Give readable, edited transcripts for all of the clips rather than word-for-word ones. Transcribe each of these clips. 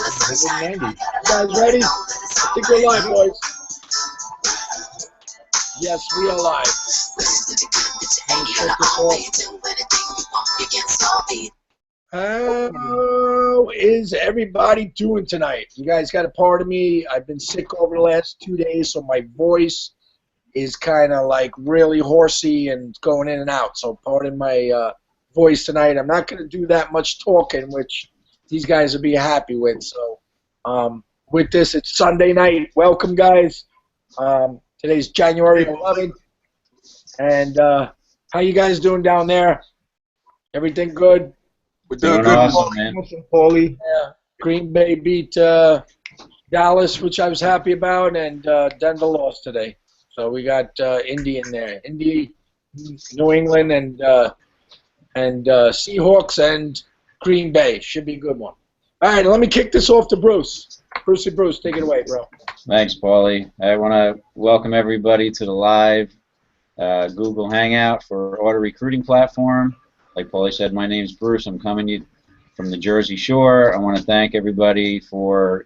90. You guys ready? I think we're live, boys. Yes, we are live. How is everybody doing tonight? You guys got a part of me. I've been sick over the last 2 days, so my voice is kind of like really horsey and going in and out. So pardon my voice tonight. I'm not going to do that much talking, which these guys will be happy with. So with this, it's Sunday night. Welcome, guys. Today's January 11th. And how you guys doing down there? Everything good? We're doing good, awesome, man. Paulie. Yeah. Green Bay beat Dallas, which I was happy about, and Denver lost today. So we got Indy in there. Indy, New England, and Seahawks and Green Bay. Should be a good one. All right, let me kick this off to Bruce. Bruce, take it away, bro. Thanks, Paulie. I want to welcome everybody to the live Google Hangout for Auto Recruiting Platform. Like Paulie said, my name's Bruce. I'm coming to you from the Jersey Shore. I want to thank everybody for,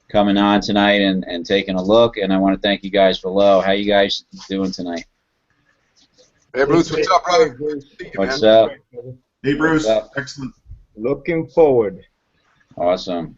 coming on tonight and taking a look. And I want to thank you guys below. How you guys doing tonight? Hey, Bruce, what's up, brother? What's up? Hey, Bruce. Up? Excellent. Looking forward. Awesome.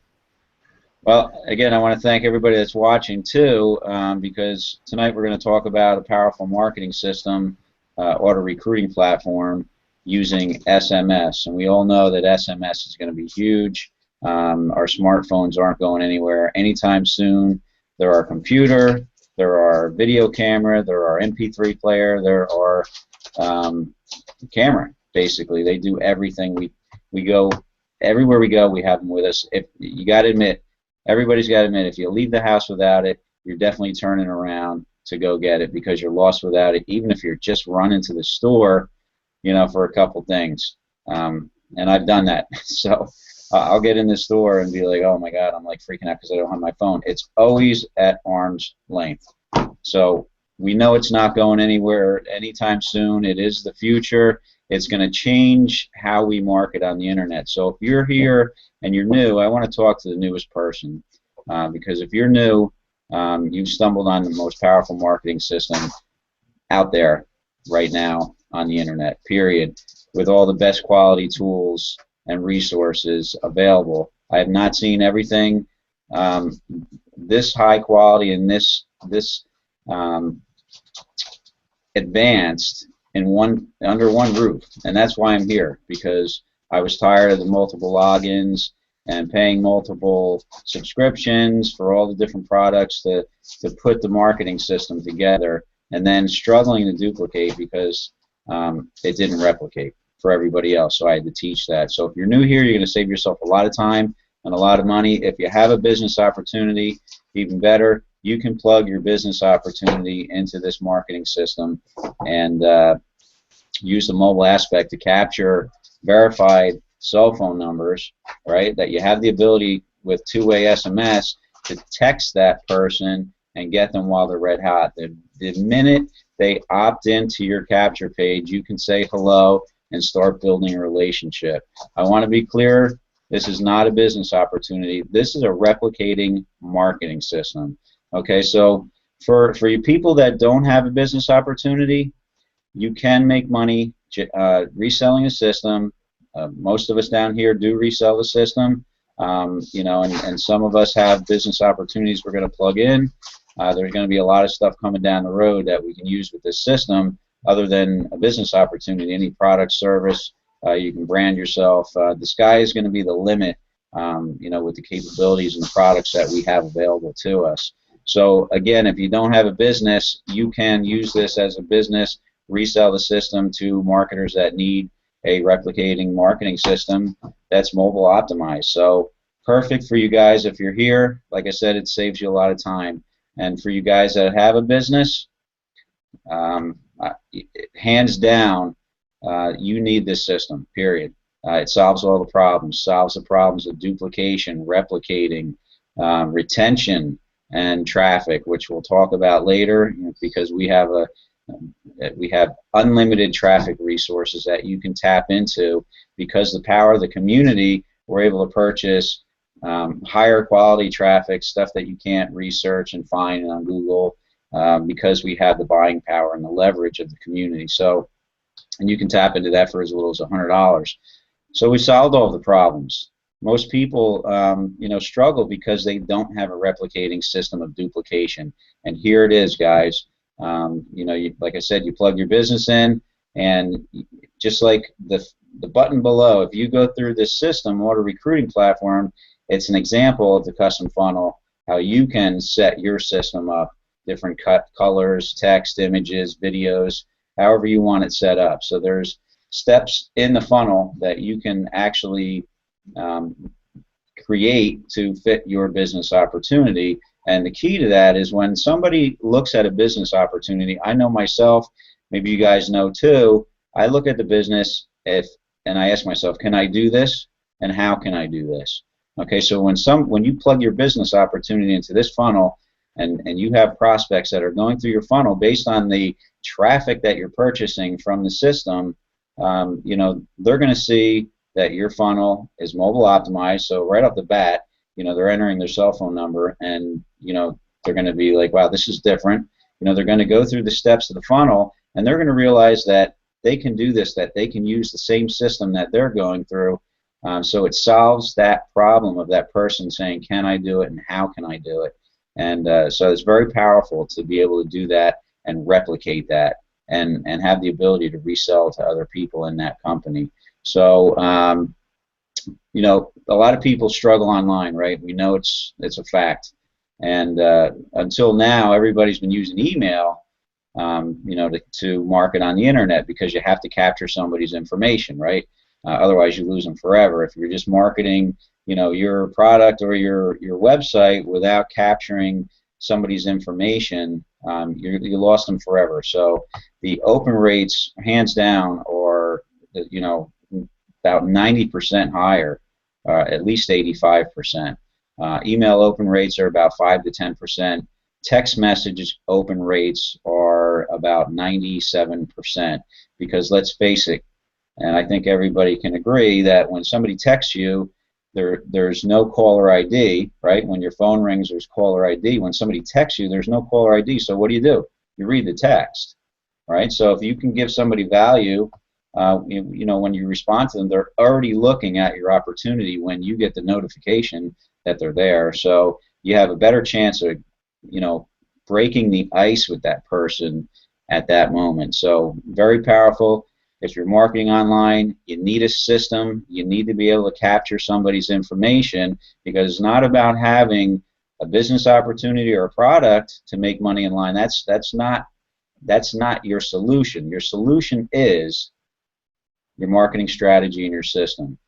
Well, again, I want to thank everybody that's watching, too, because tonight we're going to talk about a powerful marketing system, auto recruiting platform, using SMS. And we all know that SMS is going to be huge. Our smartphones aren't going anywhere anytime soon. There are computer, there are video camera, there are MP3 player, there are camera, basically. They do everything. We go, everywhere we go, we have them with us. If you got to admit, everybody's got to admit, if you leave the house without it, you're definitely turning around to go get it because you're lost without it, even if you're just running to the store, for a couple things. And I've done that. So I'll get in the store and be like, oh my God, I'm like freaking out because I don't have my phone. It's always at arm's length. So we know it's not going anywhere anytime soon. It is the future. It's going to change how we market on the internet. So if you're here and you're new, I want to talk to the newest person because if you're new, you've stumbled on the most powerful marketing system out there right now on the internet, period, with all the best quality tools and resources available. I have not seen everything this high quality and this advanced in under one roof, and that's why I'm here, because I was tired of the multiple logins and paying multiple subscriptions for all the different products to put the marketing system together, and then struggling to duplicate because it didn't replicate for everybody else. So I had to teach that. So if you're new here, you're going to save yourself a lot of time and a lot of money. If you have a business opportunity, even better, you can plug your business opportunity into this marketing system and use the mobile aspect to capture verified cell phone numbers, right, that you have the ability with two-way SMS to text that person and get them while they're red hot. The minute they opt into your capture page, you can say hello and start building a relationship. I want to be clear, this is not a business opportunity. This is a replicating marketing system. Okay, so for you people that don't have a business opportunity, you can make money reselling a system. Most of us down here do resell the system, and some of us have business opportunities we're going to plug in. There's going to be a lot of stuff coming down the road that we can use with this system other than a business opportunity. Any product, service, you can brand yourself. The sky is going to be the limit, with the capabilities and the products that we have available to us. So again, if you don't have a business, you can use this as a business, resell the system to marketers that need a replicating marketing system that's mobile optimized. So perfect for you guys if you're here. Like I said, it saves you a lot of time. And for you guys that have a business, hands down, you need this system, period. It solves all the problems, solves the problems of duplication, replicating, retention, and traffic, which we'll talk about later, because we have unlimited traffic resources that you can tap into because the power of the community, we're able to purchase higher quality traffic, stuff that you can't research and find on Google, because we have the buying power and the leverage of the community. So, and you can tap into that for as little as $100. So we solved all the problems. Most people, struggle because they don't have a replicating system of duplication. And here it is, guys. Like I said, you plug your business in, and just like the button below, if you go through this system, Auto Recruiting Platform, it's an example of the custom funnel, how you can set your system up, different colors, text, images, videos, however you want it set up. So there's steps in the funnel that you can actually create to fit your business opportunity. And the key to that is when somebody looks at a business opportunity, I know myself, maybe you guys know too, I look at the business and I ask myself, can I do this, and how can I do this? Okay, so when you plug your business opportunity into this funnel, and you have prospects that are going through your funnel based on the traffic that you're purchasing from the system, they're going to see that your funnel is mobile optimized. So right off the bat, they're entering their cell phone number, and they're going to be like, wow, this is different. They're going to go through the steps of the funnel, and they're going to realize that they can do this, that they can use the same system that they're going through. So it solves that problem of that person saying, can I do it, and how can I do it? And so it's very powerful to be able to do that and replicate that, and have the ability to resell to other people in that company. So a lot of people struggle online, right? We know it's a fact. And until now, everybody's been using email, to market on the internet, because you have to capture somebody's information, right? Otherwise, you lose them forever. If you're just marketing, your product or your website without capturing somebody's information, you lost them forever. So the open rates, hands down, are about 90% higher, at least 85%. Email open rates are about 5 to 10%. Text messages open rates are about 97%, because let's face it, and I think everybody can agree that when somebody texts you, there's no caller ID, right? When your phone rings, there's caller ID. When somebody texts you, there's no caller ID. So what do? You read the text, right? So if you can give somebody value, when you respond to them, they're already looking at your opportunity when you get the notification that they're there. So you have a better chance of, breaking the ice with that person at that moment. So very powerful. If you're marketing online, you need a system. You need to be able to capture somebody's information, because it's not about having a business opportunity or a product to make money online. That's not your solution. Your solution is your marketing strategy and your system.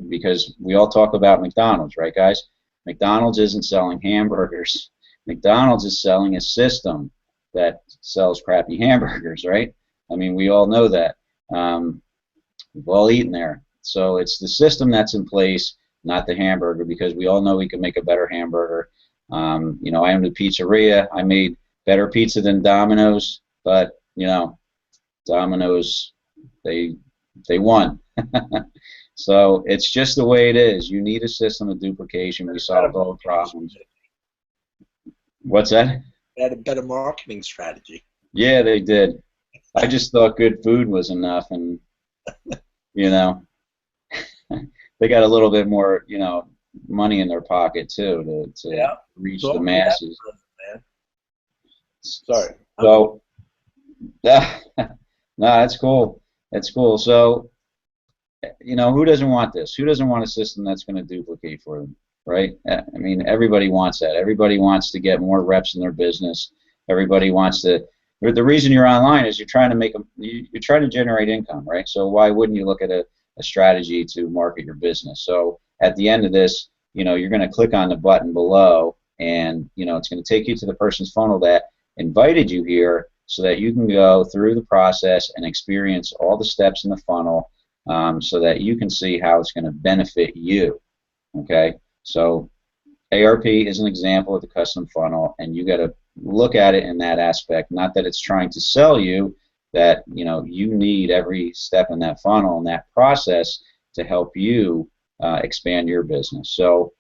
Because we all talk about McDonald's, right, guys? McDonald's isn't selling hamburgers. McDonald's is selling a system that sells crappy hamburgers, right? I mean, we all know that. We've all eaten there. So it's the system that's in place, not the hamburger, because we all know we can make a better hamburger. I owned a pizzeria. I made better pizza than Domino's, but Domino's, they won. So it's just the way it is. You need a system of duplication. We solved all the problems. What's that? They had a better marketing strategy. Yeah, they did. I just thought good food was enough, and they got a little bit more, money in their pocket too to reach the masses. Sorry. So, no, that's cool. That's cool. So, who doesn't want this? Who doesn't want a system that's going to duplicate for them, right? I mean, everybody wants that. Everybody wants to get more reps in their business. Everybody wants to. The reason you're online is you're trying to generate income, right? So why wouldn't you look at a strategy to market your business? So at the end of this, you're going to click on the button below, and it's going to take you to the person's funnel that invited you here, so that you can go through the process and experience all the steps in the funnel, so that you can see how it's going to benefit you. Okay, so ARP is an example of the custom funnel, and you got to look at it in that aspect. Not that it's trying to sell you, that you need every step in that funnel and that process to help you expand your business. So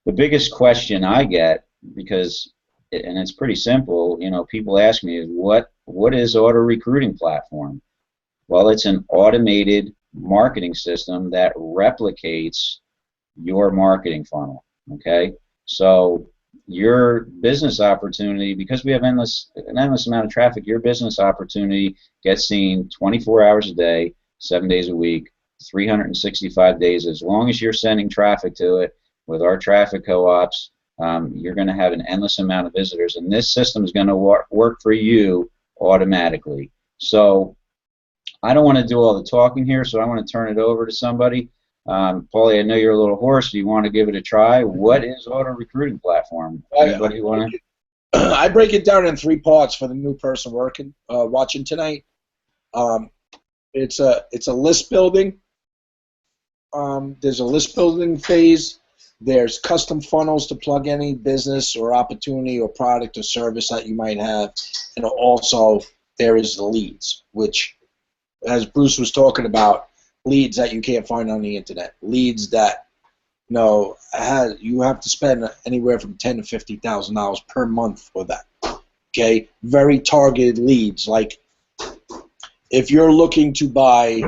the biggest question I get, because, and it's pretty simple, you know, people ask me, is what is Auto Recruiting Platform? Well, it's an automated marketing system that replicates your marketing funnel, okay? So your business opportunity, because we have an endless amount of traffic, your business opportunity gets seen 24 hours a day, 7 days a week, 365 days. As long as you're sending traffic to it with our traffic co-ops, you're going to have an endless amount of visitors, and this system is going to work for you automatically. So I don't want to do all the talking here, so I want to turn it over to somebody. Paulie, I know you're a little hoarse. Do you want to give it a try? What is Auto Recruiting Platform? Anybody want to? I break it down in 3 parts for the new person watching tonight. It's a list building. There's a list building phase. There's custom funnels to plug any business or opportunity or product or service that you might have, and also there is the leads, which, as Bruce was talking about, leads that you can't find on the internet, leads that you have to spend anywhere from $10,000 to $50,000 per month for that. Okay, very targeted leads. Like if you're looking to buy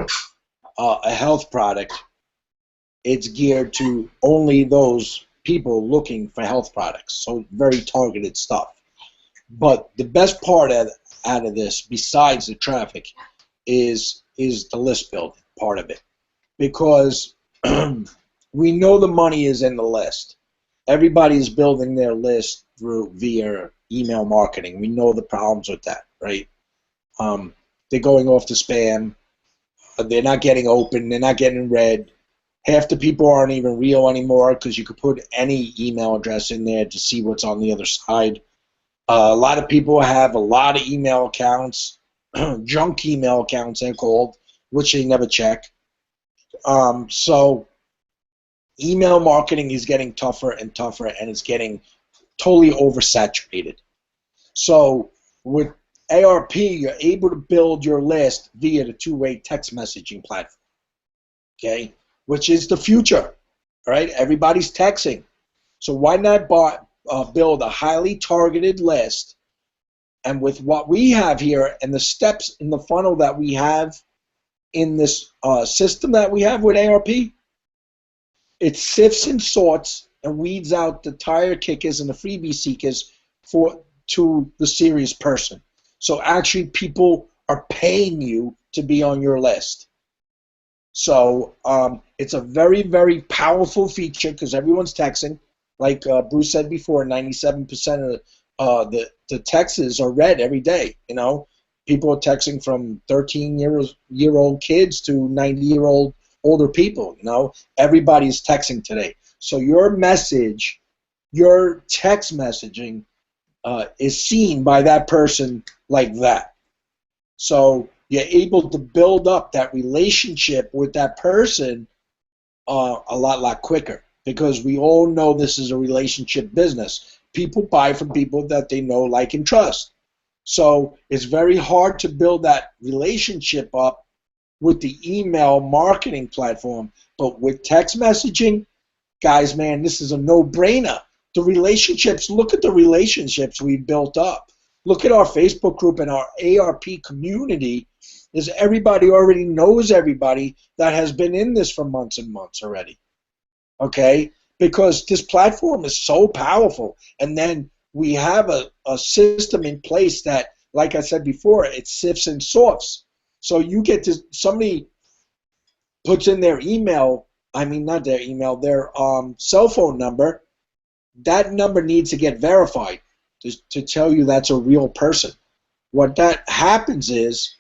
a health product, it's geared to only those people looking for health products. So very targeted stuff. But the best part out of this, besides the traffic, is the list building part of it, because we know the money is in the list. Everybody's building their list via email marketing. We know the problems with that, right? They're going off to spam. They're not getting open. They're not getting read. Half the people aren't even real anymore because you could put any email address in there to see what's on the other side. A lot of people have a lot of email accounts, junk email accounts they're called, which they never check. So email marketing is getting tougher and tougher, and it's getting totally oversaturated. So with ARP, you're able to build your list via the two-way text messaging platform, okay, which is the future, right? Everybody's texting. So why not build a highly targeted list? And with what we have here and the steps in the funnel that we have in this system that we have with ARP, it sifts and sorts and weeds out the tire kickers and the freebie seekers to the serious person. So actually people are paying you to be on your list. So it's a very, very powerful feature because everyone's texting. Like Bruce said before, 97% of the texts are read every day. You know, people are texting from 13-year-old kids to 90-year-old older people. You know, everybody's texting today. So your message, your text messaging, is seen by that person like that. So you're able to build up that relationship with that person a lot quicker, because we all know this is a relationship business. People buy from people that they know, like, and trust. So it's very hard to build that relationship up with the email marketing platform. But with text messaging, guys, man, this is a no-brainer. The relationships, look at the relationships we've built up. Look at our Facebook group and our ARP community. Is everybody already knows everybody that has been in this for months and months already. Okay? Because this platform is so powerful. And then we have a system in place that, like I said before, it sifts and sorts. So you get to, somebody puts in their email, I mean not their email, their cell phone number. That number needs to get verified to tell you that's a real person. What that happens is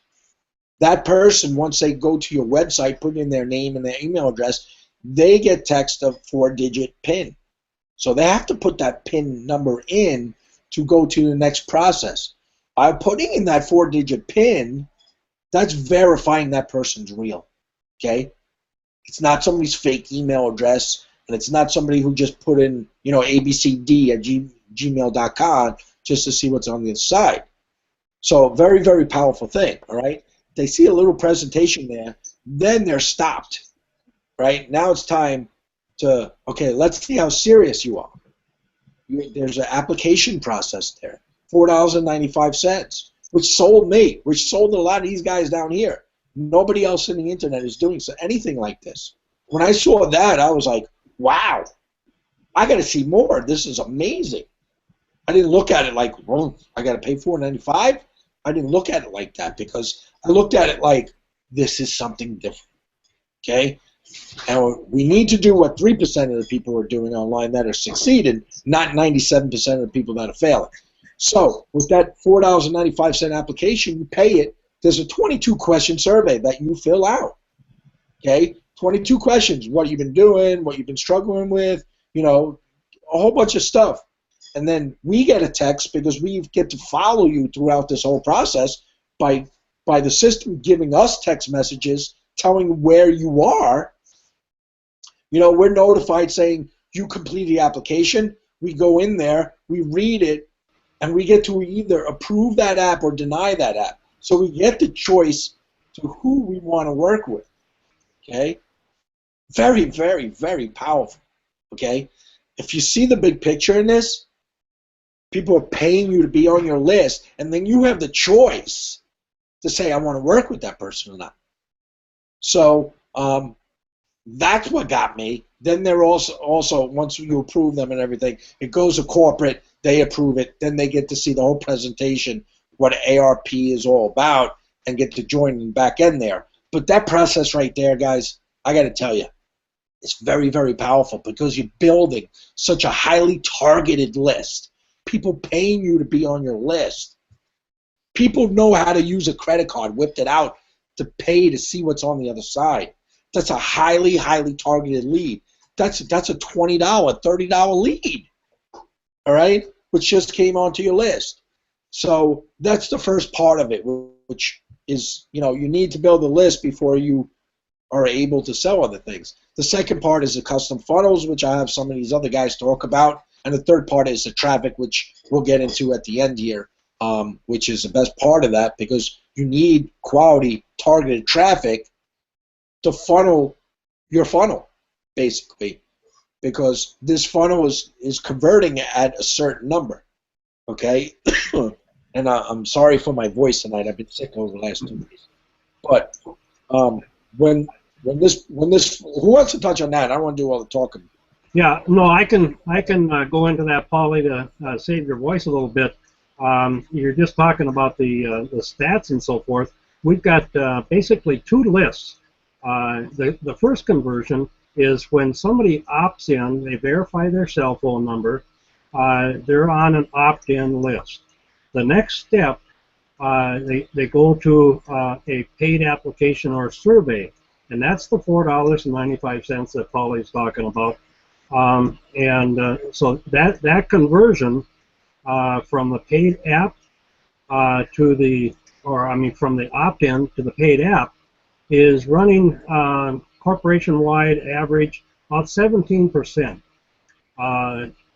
that person, once they go to your website, put in their name and their email address, they get text of 4-digit PIN. So they have to put that PIN number in to go to the next process. By putting in that 4-digit PIN, that's verifying that person's real. Okay? It's not somebody's fake email address, and it's not somebody who just put in, you know, abcd@gmail.com just to see what's on the side. So very, very powerful thing, all right? They see a little presentation there, then they're stopped, right? Now it's time to, okay, let's see how serious you are. There's an application process there, $4.95, which sold me, which sold a lot of these guys down here. Nobody else in the internet is doing anything like this. When I saw that, I was like, wow, I got to see more. This is amazing. I didn't look at it like, well, I got to pay $4.95. I didn't look at it like that, because I looked at it like, this is something different. Okay? And we need to do what 3% of the people are doing online that are succeeding, not 97% of the people that are failing. So with that $4.95 application, you pay it. There's a 22-question survey that you fill out. Okay? 22 questions. What you've been doing, what you've been struggling with, you know, a whole bunch of stuff. And then we get a text, because we get to follow you throughout this whole process by the system giving us text messages telling where you are. You know, we're notified saying you complete the application. We go in there, we read it, and we get to either approve that app or deny that app. So we get the choice to who we want to work with. Okay? Very, very, very powerful. Okay? If you see the big picture in this, people are paying you to be on your list, and then you have the choice to say, I want to work with that person or not. So that's what got me. Then they're also once you approve them and everything, it goes to corporate, they approve it, then they get to see the whole presentation, what ARP is all about, and get to join back in there. But that process right there, guys, I got to tell you, it's very, very powerful, because you're building such a highly targeted list. People paying you to be on your list. People know how to use a credit card, whipped it out to pay to see what's on the other side. That's a highly, highly targeted lead. That's a $20, $30 lead, all right, which just came onto your list. So that's the first part of it, which is, you know, you need to build a list before you are able to sell other things. The second part is the custom funnels, which I have some of these other guys talk about. And the third part is the traffic, which we'll get into at the end here, which is the best part of that, because you need quality targeted traffic to funnel your funnel, basically, because this funnel is converting at a certain number, okay? And I'm sorry for my voice tonight. I've been sick over the last 2 days. But when this, who wants to touch on that? I don't want to do all the talking. Yeah, no, I can go into that, Paulie, to save your voice a little bit. You're just talking about the stats and so forth. We've got basically two lists. The first conversion is when somebody opts in, they verify their cell phone number, they're on an opt-in list. The next step, they go to a paid application or survey, and that's the $4.95 that Paulie's talking about. So that conversion from the paid app from the opt-in to the paid app is running corporation-wide average about 17%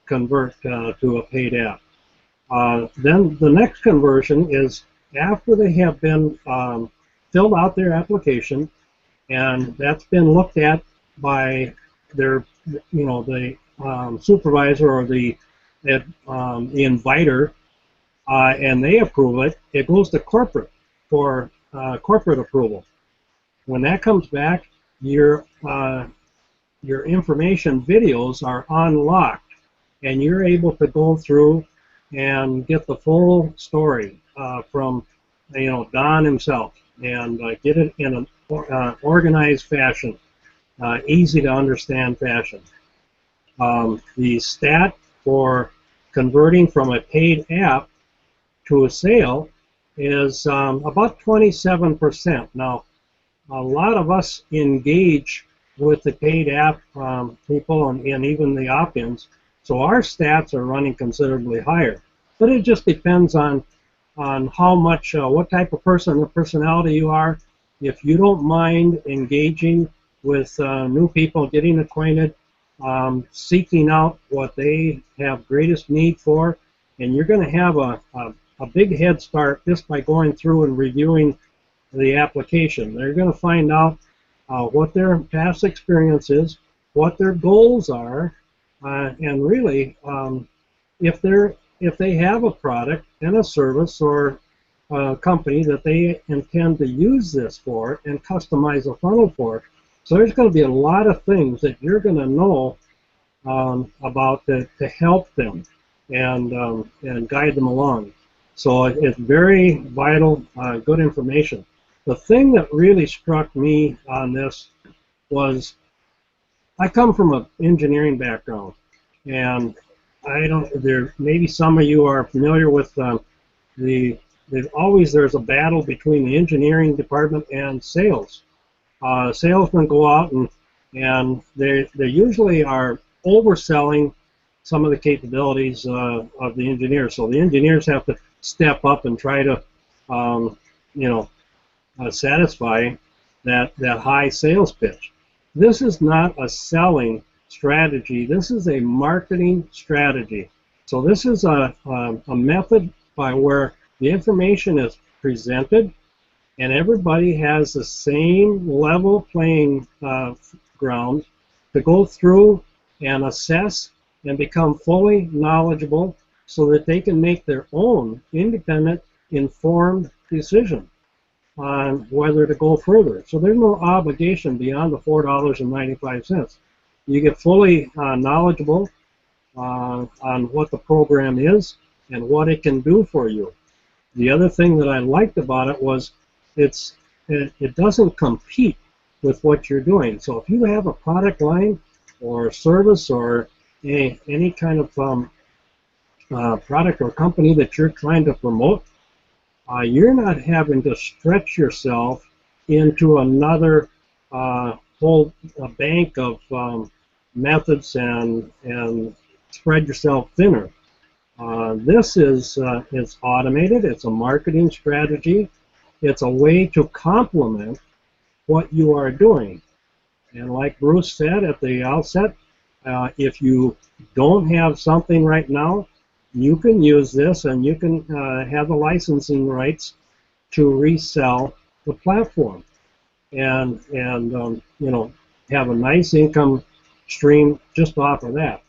convert to a paid app. Then the next conversion is after they have been filled out their application, and that's been looked at by their, the supervisor or the inviter, and they approve it. It goes to corporate for corporate approval. When that comes back, your information videos are unlocked, and you're able to go through and get the full story from Don himself, and get it in an organized fashion, easy to understand fashion. The stat for converting from a paid app to a sale is about 27%. Now, a lot of us engage with the paid app people and even the opt-ins, so our stats are running considerably higher. But it just depends on how much, what type of person or personality you are. If you don't mind engaging with new people, getting acquainted, seeking out what they have greatest need for, and you're going to have a big head start just by going through and reviewing the application. They're going to find out what their past experience is, what their goals are, and really, if they have a product and a service or a company that they intend to use this for and customize a funnel for. So there's going to be a lot of things that you're going to know about to help them and guide them along. So it's very vital, good information. The thing that really struck me on this was I come from an engineering background, and maybe some of you are familiar with there's a battle between the engineering department and sales. Salesmen go out and they usually are overselling some of the capabilities of the engineers. So the engineers have to step up and try to satisfy that high sales pitch. This is not a selling strategy. This is a marketing strategy. So this is a method by where the information is presented and everybody has the same level playing ground to go through and assess and become fully knowledgeable so that they can make their own independent, informed decision on whether to go further. So there's no obligation beyond the $4.95. You get fully knowledgeable on what the program is and what it can do for you. The other thing that I liked about it was it doesn't compete with what you're doing. So if you have a product line or service or any kind of product or company that you're trying to promote, you're not having to stretch yourself into another whole bank of methods and spread yourself thinner. This is automated. It's a marketing strategy. It's a way to complement what you are doing. And like Bruce said at the outset, if you don't have something right now, you can use this and you can have the licensing rights to resell the platform and have a nice income stream just off of that.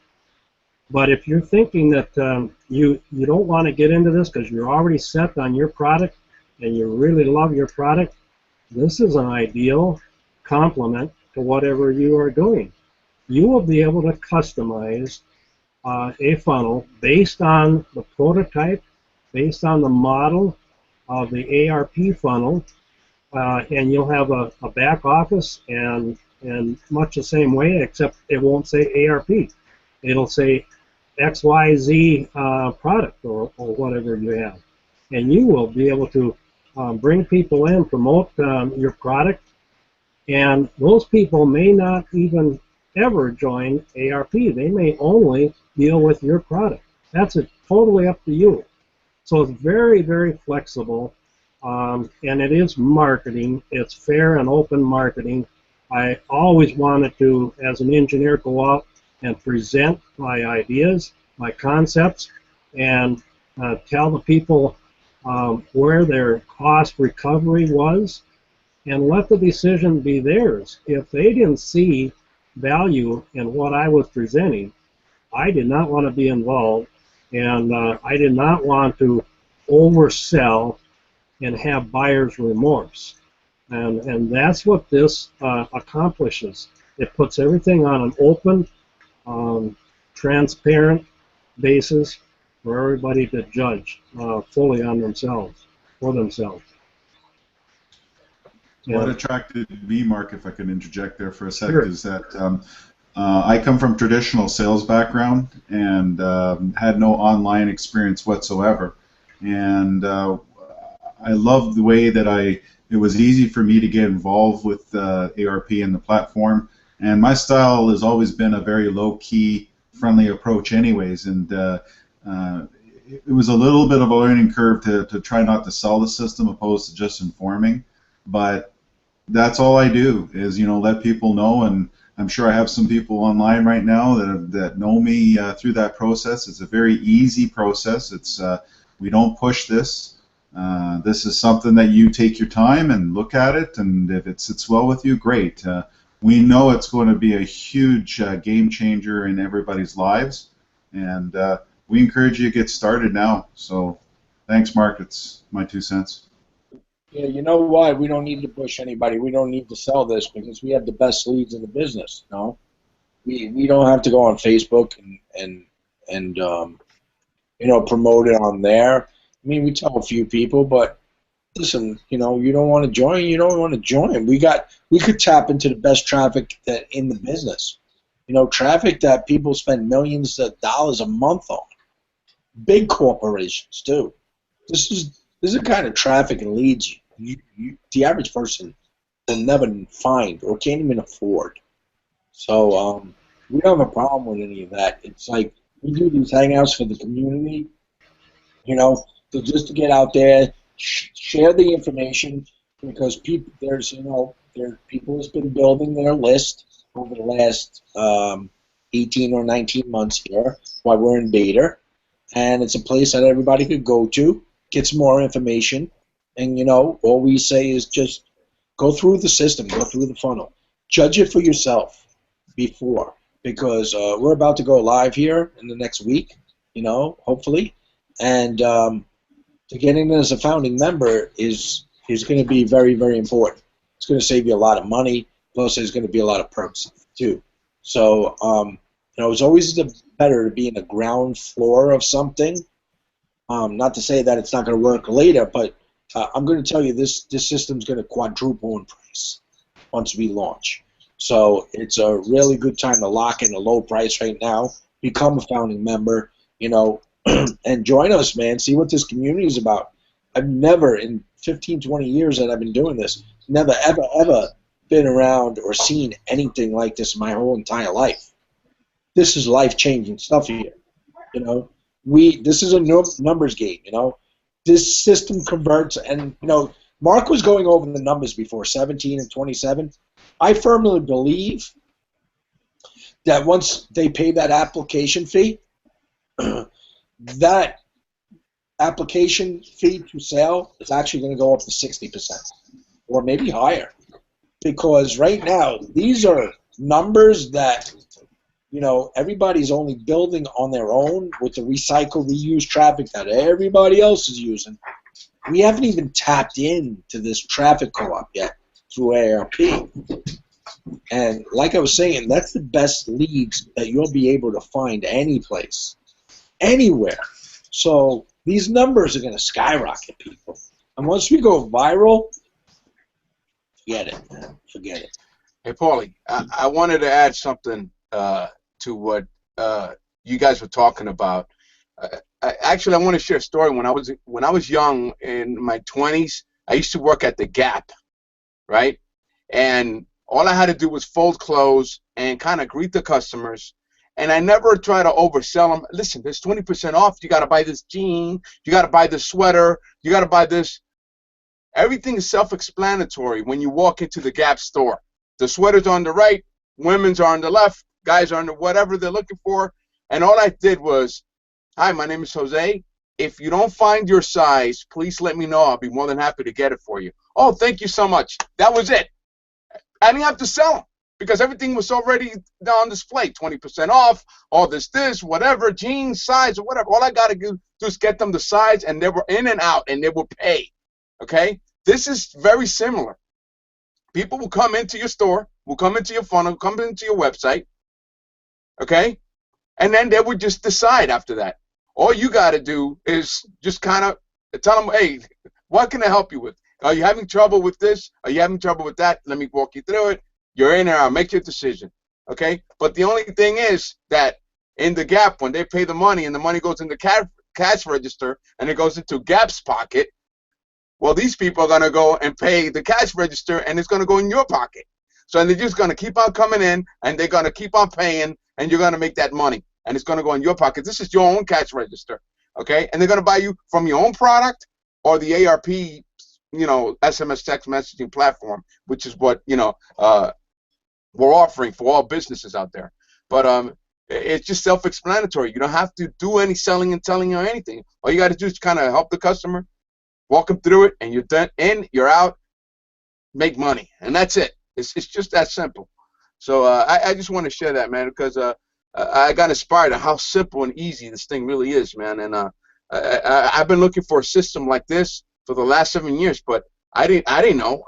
But if you're thinking that you don't want to get into this because you're already set on your product and you really love your product, this is an ideal complement to whatever you are doing. You will be able to customize a funnel based on the prototype, based on the model of the ARP funnel, and you'll have a back office and much the same way, except it won't say ARP. It'll say XYZ product or whatever you have. And you will be able to bring people in, promote your product, and those people may not even ever join ARP. They may only deal with your product. That's totally up to you. So it's very, very flexible, and it is marketing. It's fair and open marketing. I always wanted to, as an engineer, go out and present my ideas, my concepts, and tell the people where their cost recovery was, and let the decision be theirs. If they didn't see value in what I was presenting, I did not want to be involved, and I did not want to oversell and have buyer's remorse. And that's what this accomplishes. It puts everything on an open, transparent basis for everybody to judge fully on themselves, for themselves. What attracted me, Mark, if I can interject there for a sec, Sure. is that I come from traditional sales background and had no online experience whatsoever. And I love the way that it was easy for me to get involved with ARP and the platform. And my style has always been a very low-key, friendly approach anyways. And it was a little bit of a learning curve to try not to sell the system opposed to just informing. But that's all I do is, let people know. And I'm sure I have some people online right now that know me through that process. It's a very easy process. It's we don't push this. This is something that you take your time and look at it, and if it sits well with you, great. we know it's going to be a huge game changer in everybody's lives, and we encourage you to get started now. So thanks, Mark. It's my 2 cents. Yeah, you know why? We don't need to push anybody. We don't need to sell this because we have the best leads in the business. No, we don't have to go on Facebook and you know, promote it on there. I mean, we tell a few people, but listen, you know, you don't want to join, you don't want to join. We could tap into the best traffic that in the business. You know, traffic that people spend millions of dollars a month on. Big corporations too. This is the kind of traffic and leads the average person will never find or can't even afford. So we don't have a problem with any of that. It's like we do these hangouts for the community, you know, just to get out there, share the information, because people, there's, you know, people has been building their list over the last 18 or 19 months here while we're in beta, and it's a place that everybody could go to, get some more information, and, you know, all we say is just go through the system, go through the funnel, judge it for yourself before, because we're about to go live here in the next week, you know, hopefully, and to get in as a founding member is going to be very, very important. It's going to save you a lot of money, plus there's going to be a lot of perks too. So, you know, it's always better to be in the ground floor of something. Not to say that it's not going to work later, but I'm going to tell you this system's going to quadruple in price once we launch. So it's a really good time to lock in a low price right now, become a founding member, you know, and join us, man. See what this community is about. I've never, in 15, 20 years that I've been doing this, never, ever, ever been around or seen anything like this in my whole entire life. This is life-changing stuff here, you know. This is a numbers game, you know. This system converts, and, you know, Mark was going over the numbers before, 17 and 27. I firmly believe that once they pay that application fee, that application fee to sale is actually going to go up to 60% or maybe higher, because right now these are numbers that, you know, everybody's only building on their own with the recycle, reuse traffic that everybody else is using. We haven't even tapped into this traffic co-op yet through ARP. And like I was saying, that's the best leads that you'll be able to find any place, anywhere. So these numbers are going to skyrocket, people. And once we go viral, forget it, man. Forget it. Hey, Paulie, I wanted to add something to what you guys were talking about. Actually, I want to share a story. When I was young, in my 20s, I used to work at the Gap, right? And all I had to do was fold clothes and kind of greet the customers. And I never try to oversell them. Listen, there's 20% off. You got to buy this jean. You got to buy this sweater. You got to buy this. Everything is self-explanatory when you walk into the Gap store. The sweaters are on the right, women's are on the left, guys are on the whatever they're looking for. And all I did was, hi, my name is Jose. If you don't find your size, please let me know. I'll be more than happy to get it for you. Oh, thank you so much. That was it. I didn't have to sell them because everything was already on display. 20% off, all this, whatever, jeans, size, or whatever. All I got to do is get them the size, and they were in and out, and they will pay. Okay? This is very similar. People will come into your store, will come into your funnel, come into your website, okay? And then they would just decide after that. All you got to do is just kind of tell them, hey, what can I help you with? Are you having trouble with this? Are you having trouble with that? Let me walk you through it. You're in there. I'll make your decision, okay? But the only thing is that in the Gap, when they pay the money and the money goes in the cash register and it goes into Gap's pocket, well, these people are going to go and pay the cash register, and it's going to go in your pocket. So they're just going to keep on coming in, and they're going to keep on paying, and you're going to make that money, and it's going to go in your pocket. This is your own cash register, okay? And they're going to buy you from your own product or the ARP, you know, SMS text messaging platform, which is what, you know, we're offering for all businesses out there. But it's just self-explanatory. You don't have to do any selling and telling or anything. All you got to do is kind of help the customer, walk them through it, and you're done. In, you're out, make money, and that's it. It's just that simple. So I just want to share that, man, because I got inspired at how simple and easy this thing really is, man. And I've been looking for a system like this for the last 7 years, but I didn't know.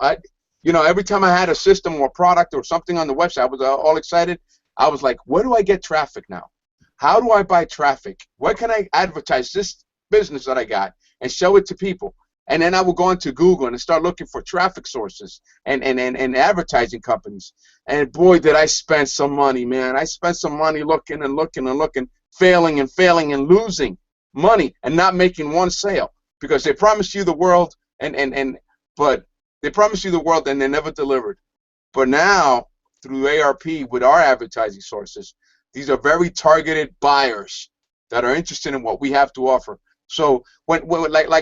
You know, every time I had a system or product or something on the website, I was all excited. I was like, where do I get traffic now? How do I buy traffic? Where can I advertise this business that I got and show it to people? And then I would go into Google and start looking for traffic sources and advertising companies. And boy, did I spend some money, man. I spent some money looking and looking and looking, failing and failing and losing money and not making one sale, because they promised you the world but they promised you the world and they never delivered. But now, through ARP with our advertising sources, these are very targeted buyers that are interested in what we have to offer. So like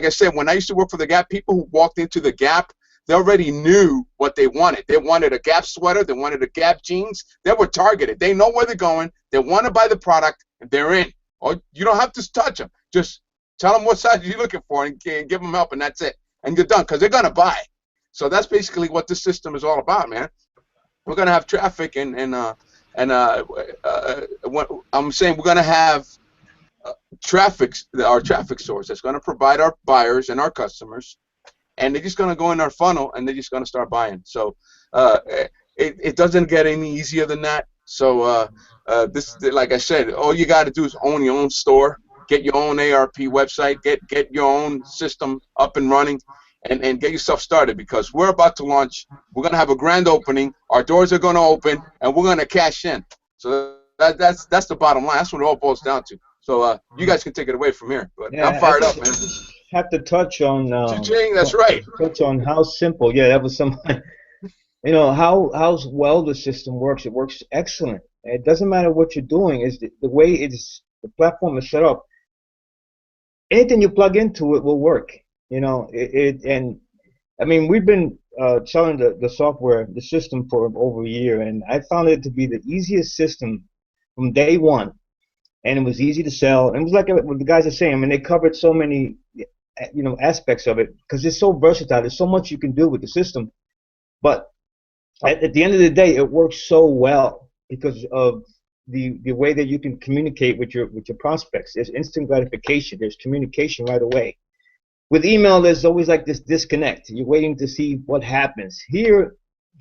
I said, when I used to work for the Gap, people who walked into the Gap, they already knew what they wanted. They wanted a Gap sweater. They wanted a Gap jeans. They were targeted. They know where they're going. They want to buy the product, and they're in. Or you don't have to touch them. Just tell them what size you're looking for and give them help, and that's it. And you're done, because they're going to buy. So that's basically what this system is all about, man. We're going to have traffic, and what I'm saying, we're going to have our traffic source that's going to provide our buyers and our customers, and they're just going to go in our funnel and they're just going to start buying. So it doesn't get any easier than that. So this, like I said, all you got to do is own your own store, get your own ARP website, get your own system up and running, and get yourself started, because we're about to launch. We're going to have a grand opening. Our doors are going to open, and we're going to cash in. So that's the bottom line. That's what it all boils down to. So you guys can take it away from here. But yeah, I'm fired up, man. Have to touch on. That's right. Touch on how simple. Yeah, that was some. You know how well the system works. It works excellent. It doesn't matter what you're doing. Is the way the platform is set up. Anything you plug into it will work. You know and I mean, we've been selling the software, the system, for over a year, and I found it to be the easiest system from day one. And it was easy to sell. And it was like what the guys are saying. I mean, they covered so many, aspects of it, because it's so versatile. There's so much you can do with the system. But at the end of the day, it works so well because of the way that you can communicate with your prospects. There's instant gratification. There's communication right away. With email, there's always like this disconnect. You're waiting to see what happens. Here,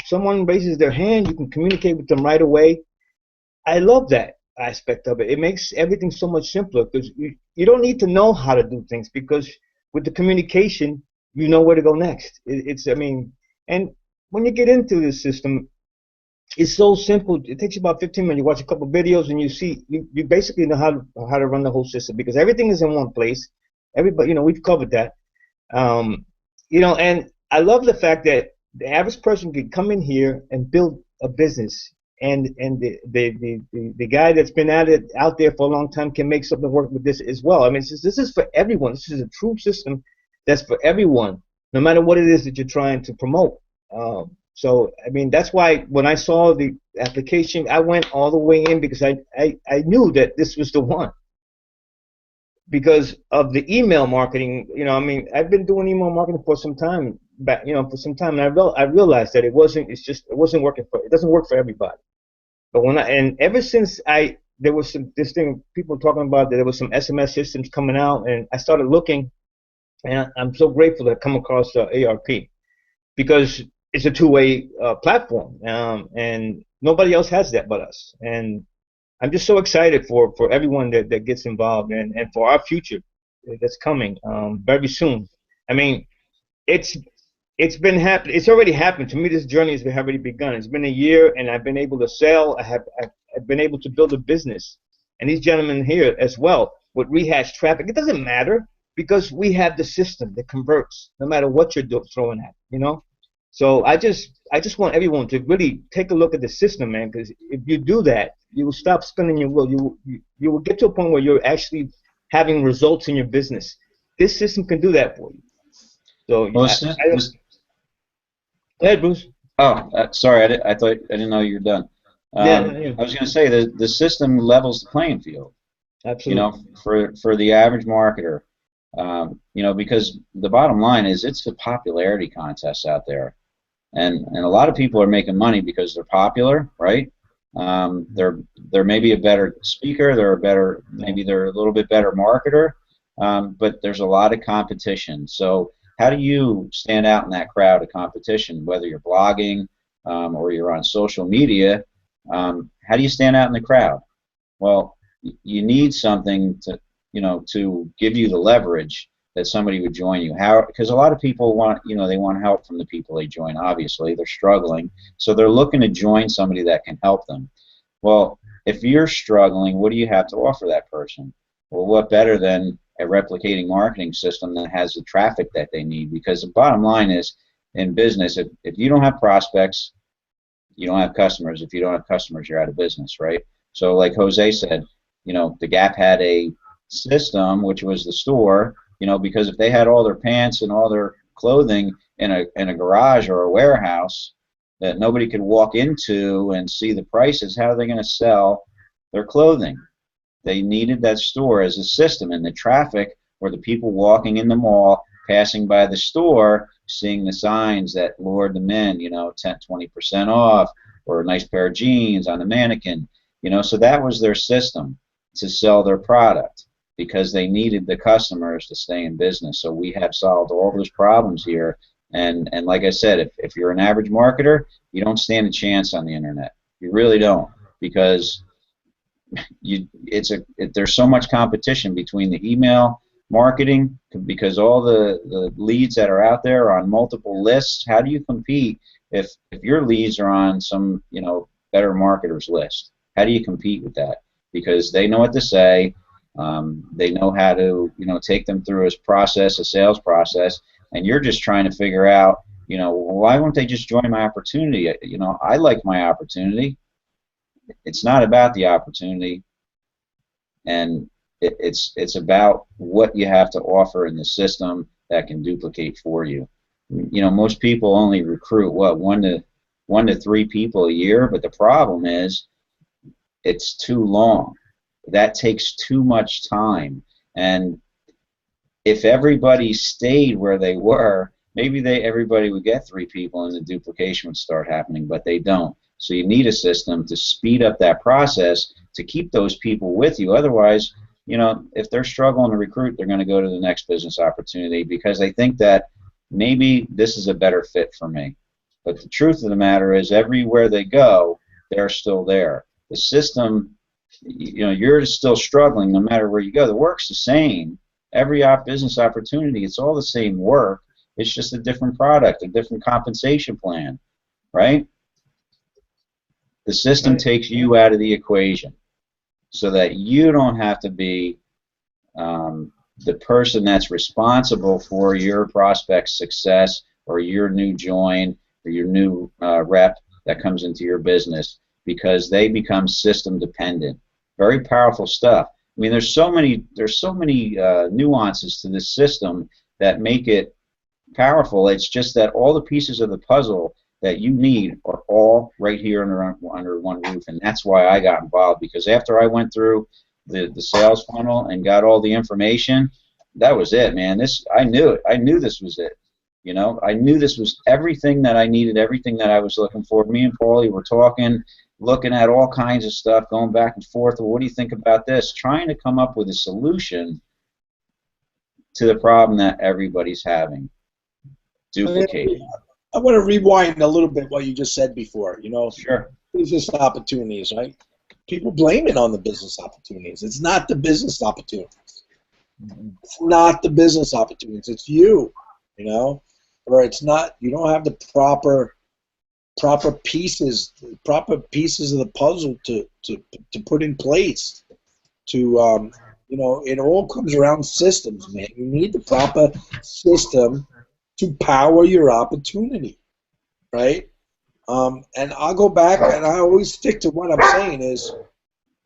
someone raises their hand. You can communicate with them right away. I love that aspect of it. It makes everything so much simpler, because you don't need to know how to do things, because with the communication, you know where to go next. I mean, and when you get into this system, it's so simple. It takes you about 15 minutes. You watch a couple videos and you basically know how to run the whole system, because everything is in one place. Everybody, we've covered that. And I love the fact that the average person can come in here and build a business. And the guy that's been out there for a long time can make something work with this as well. I mean, this is for everyone. This is a true system that's for everyone, no matter what it is that you're trying to promote. So, I mean, that's why when I saw the application, I went all the way in, because I knew that this was the one. Because of the email marketing, I mean, I've been doing email marketing for some time. And I realized that it wasn't working it doesn't work for everybody. But ever since there was this thing people talking about, that there was some SMS systems coming out, and I started looking, and I'm so grateful to have come across ARP, because it's a two-way platform, and nobody else has that but us. And I'm just so excited for everyone that gets involved, and for our future that's coming very soon. I mean, it's been happening. It's already happened to me. This journey has already begun. It's been a year, and I've been able to sell. I've been able to build a business, and these gentlemen here as well with Rehash Traffic. It doesn't matter, because we have the system that converts no matter what you're throwing at. So I just want everyone to really take a look at the system, man. Because if you do that, you will stop spinning your wheel. You will get to a point where you're actually having results in your business. This system can do that for you. So go ahead, Bruce. Oh, sorry, I didn't know you were done. Yeah. I was going to say that the system levels the playing field. Absolutely. For the average marketer, because the bottom line is it's a popularity contest out there, and a lot of people are making money because they're popular, right? They're maybe a better speaker, maybe they're a little bit better marketer, but there's a lot of competition. So how do you stand out in that crowd of competition, whether you're blogging or you're on social media? How do you stand out in the crowd? Well, you need something to, to give you the leverage that somebody would join you. How? Because a lot of people want, they want help from the people they join. Obviously, they're struggling, so they're looking to join somebody that can help them. Well, if you're struggling, what do you have to offer that person? Well, what better than a replicating marketing system that has the traffic that they need? Because the bottom line is, in business, if you don't have prospects, you don't have customers. If you don't have customers, you're out of business, right? So like Jose said, the Gap had a system, which was the store, because if they had all their pants and all their clothing in a garage or a warehouse that nobody could walk into and see the prices, how are they going to sell their clothing? They needed that store as a system, and the traffic were the people walking in the mall, passing by the store, seeing the signs that lured them in, 10, 20% off, or a nice pair of jeans on the mannequin, so that was their system to sell their product, because they needed the customers to stay in business. So we have solved all those problems here, and like I said, if you're an average marketer, you don't stand a chance on the internet. You really don't, because there's so much competition between the email marketing, because all the leads that are out there are on multiple lists. How do you compete if your leads are on some better marketers list? How do you compete with that? Because they know what to say, they know how to take them through a sales process, and you're just trying to figure out why won't they just join my opportunity? I like my opportunity. It's not about the opportunity, and it's about what you have to offer in the system that can duplicate for you. Most people only recruit one to three people a year, but the problem is it's too long. That takes too much time, and if everybody stayed where they were, maybe everybody would get 3 people and the duplication would start happening, but they don't. So you need a system to speed up that process to keep those people with you. Otherwise, if they're struggling to recruit, they're going to go to the next business opportunity because they think that maybe this is a better fit for me. But the truth of the matter is, everywhere they go, they're still there. The system, you're still struggling no matter where you go. The work's the same. Every business opportunity, it's all the same work. It's just a different product, a different compensation plan, right? The system takes you out of the equation so that you don't have to be the person that's responsible for your prospect's success or your new join or your new rep that comes into your business, because they become system dependent. Very powerful stuff. I mean, there's so many nuances to this system that make it powerful. It's just that all the pieces of the puzzle that you need are all right here under one roof, and that's why I got involved. Because after I went through the sales funnel and got all the information, that was it, man. I knew it. I knew this was it. I knew this was everything that I needed, everything that I was looking for. Me and Paulie were talking, looking at all kinds of stuff, going back and forth. Well, what do you think about this? Trying to come up with a solution to the problem that everybody's having. Duplicate. I want to rewind a little bit what you just said before. Sure. Business opportunities, right? People blame it on the business opportunities. It's not the business opportunities. It's not the business opportunities. It's you, or it's not. You don't have the proper pieces of the puzzle to put in place. It all comes around systems, man. You need the proper system to power your opportunity, right? And I'll go back, and I always stick to what I'm saying is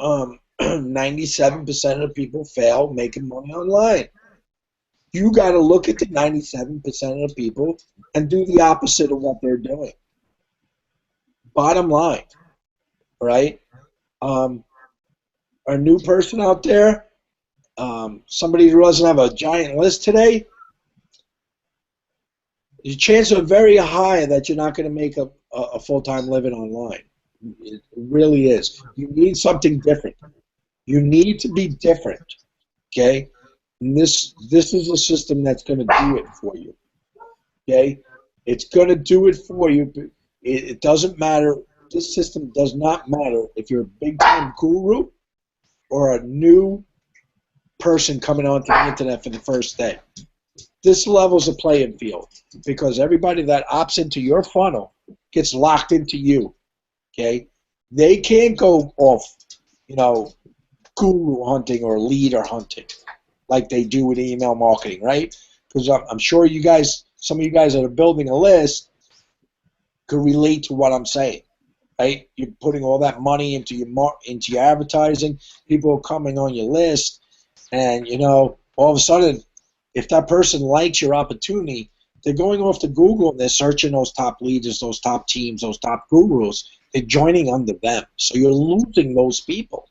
97% of the people fail making money online. You got to look at the 97% of the people and do the opposite of what they're doing. Bottom line, right? A new person out there, somebody who doesn't have a giant list today, the chances are very high that you're not going to make a full-time living online. It really is. You need something different. You need to be different. Okay? And this is a system that's going to do it for you. Okay? It's going to do it for you. But it doesn't matter. This system does not matter if you're a big-time guru or a new person coming onto the internet for the first day. This levels the playing field because everybody that opts into your funnel gets locked into you. Okay? They can't go off, you know, guru hunting or leader hunting like they do with email marketing, right? Because I'm sure you guys, some of you guys that are building a list could relate to what I'm saying, right? You're putting all that money into your advertising. People are coming on your list, and you know, all of a sudden, if that person likes your opportunity, they're going off to Google and they're searching those top leaders, those top teams, those top gurus. They're joining under them, so you're losing those people,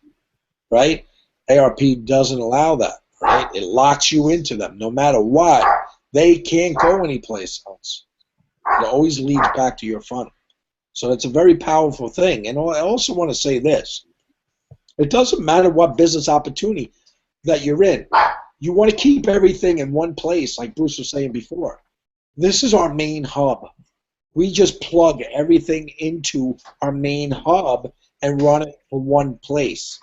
right? ARP doesn't allow that, right? It locks you into them. No matter what, they can't go anyplace else. It always leads back to your funnel. So it's a very powerful thing. And I also want to say this. It doesn't matter what business opportunity that you're in. You want to keep everything in one place, like Bruce was saying before. This is our main hub. We just plug everything into our main hub and run it from one place.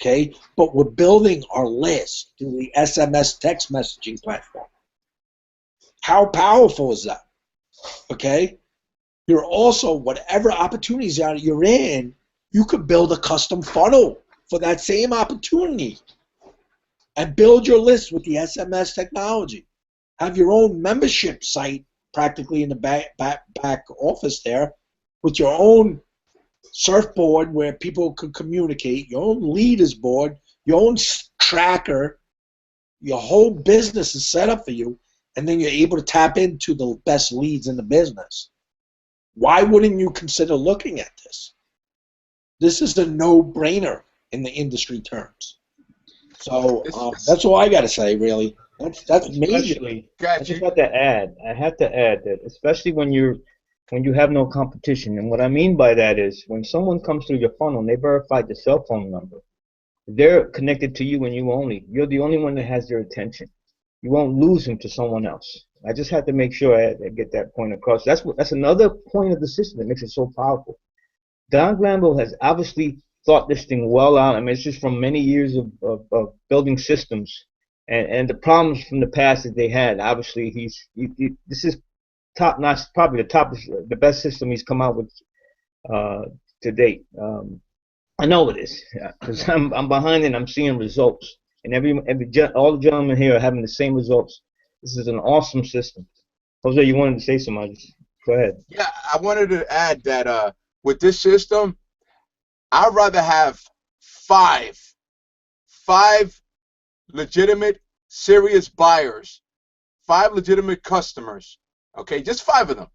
Okay? But we're building our list through the SMS text messaging platform. How powerful is that? Okay? You're also, whatever opportunities you're in, you could build a custom funnel for that same opportunity and build your list with the SMS technology. Have your own membership site practically in the back office there with your own surfboard where people can communicate, your own leaders board, your own tracker. Your whole business is set up for you, and then you're able to tap into the best leads in the business. Why wouldn't you consider looking at this? This is a no-brainer in the industry terms. So that's all I got to say, really. That's major. I just have to add. I have to add that, especially when you have no competition, and what I mean by that is when someone comes through your funnel and they verified the cell phone number, they're connected to you and you only. You're the only one that has their attention. You won't lose them to someone else. I just have to make sure I get that point across. That's another point of the system that makes it so powerful. Don Glanville has obviously thought this thing well out. I mean, it's just from many years of building systems and the problems from the past that they had. Obviously, this is top notch, probably the best system he's come out with to date. I know it is because I'm behind it and I'm seeing results, and all the gentlemen here are having the same results. This is an awesome system. Jose, you wanted to say something? Go ahead. Yeah, I wanted to add that with this system, I'd rather have five legitimate, serious buyers, 5 legitimate customers, okay, just 5 of them,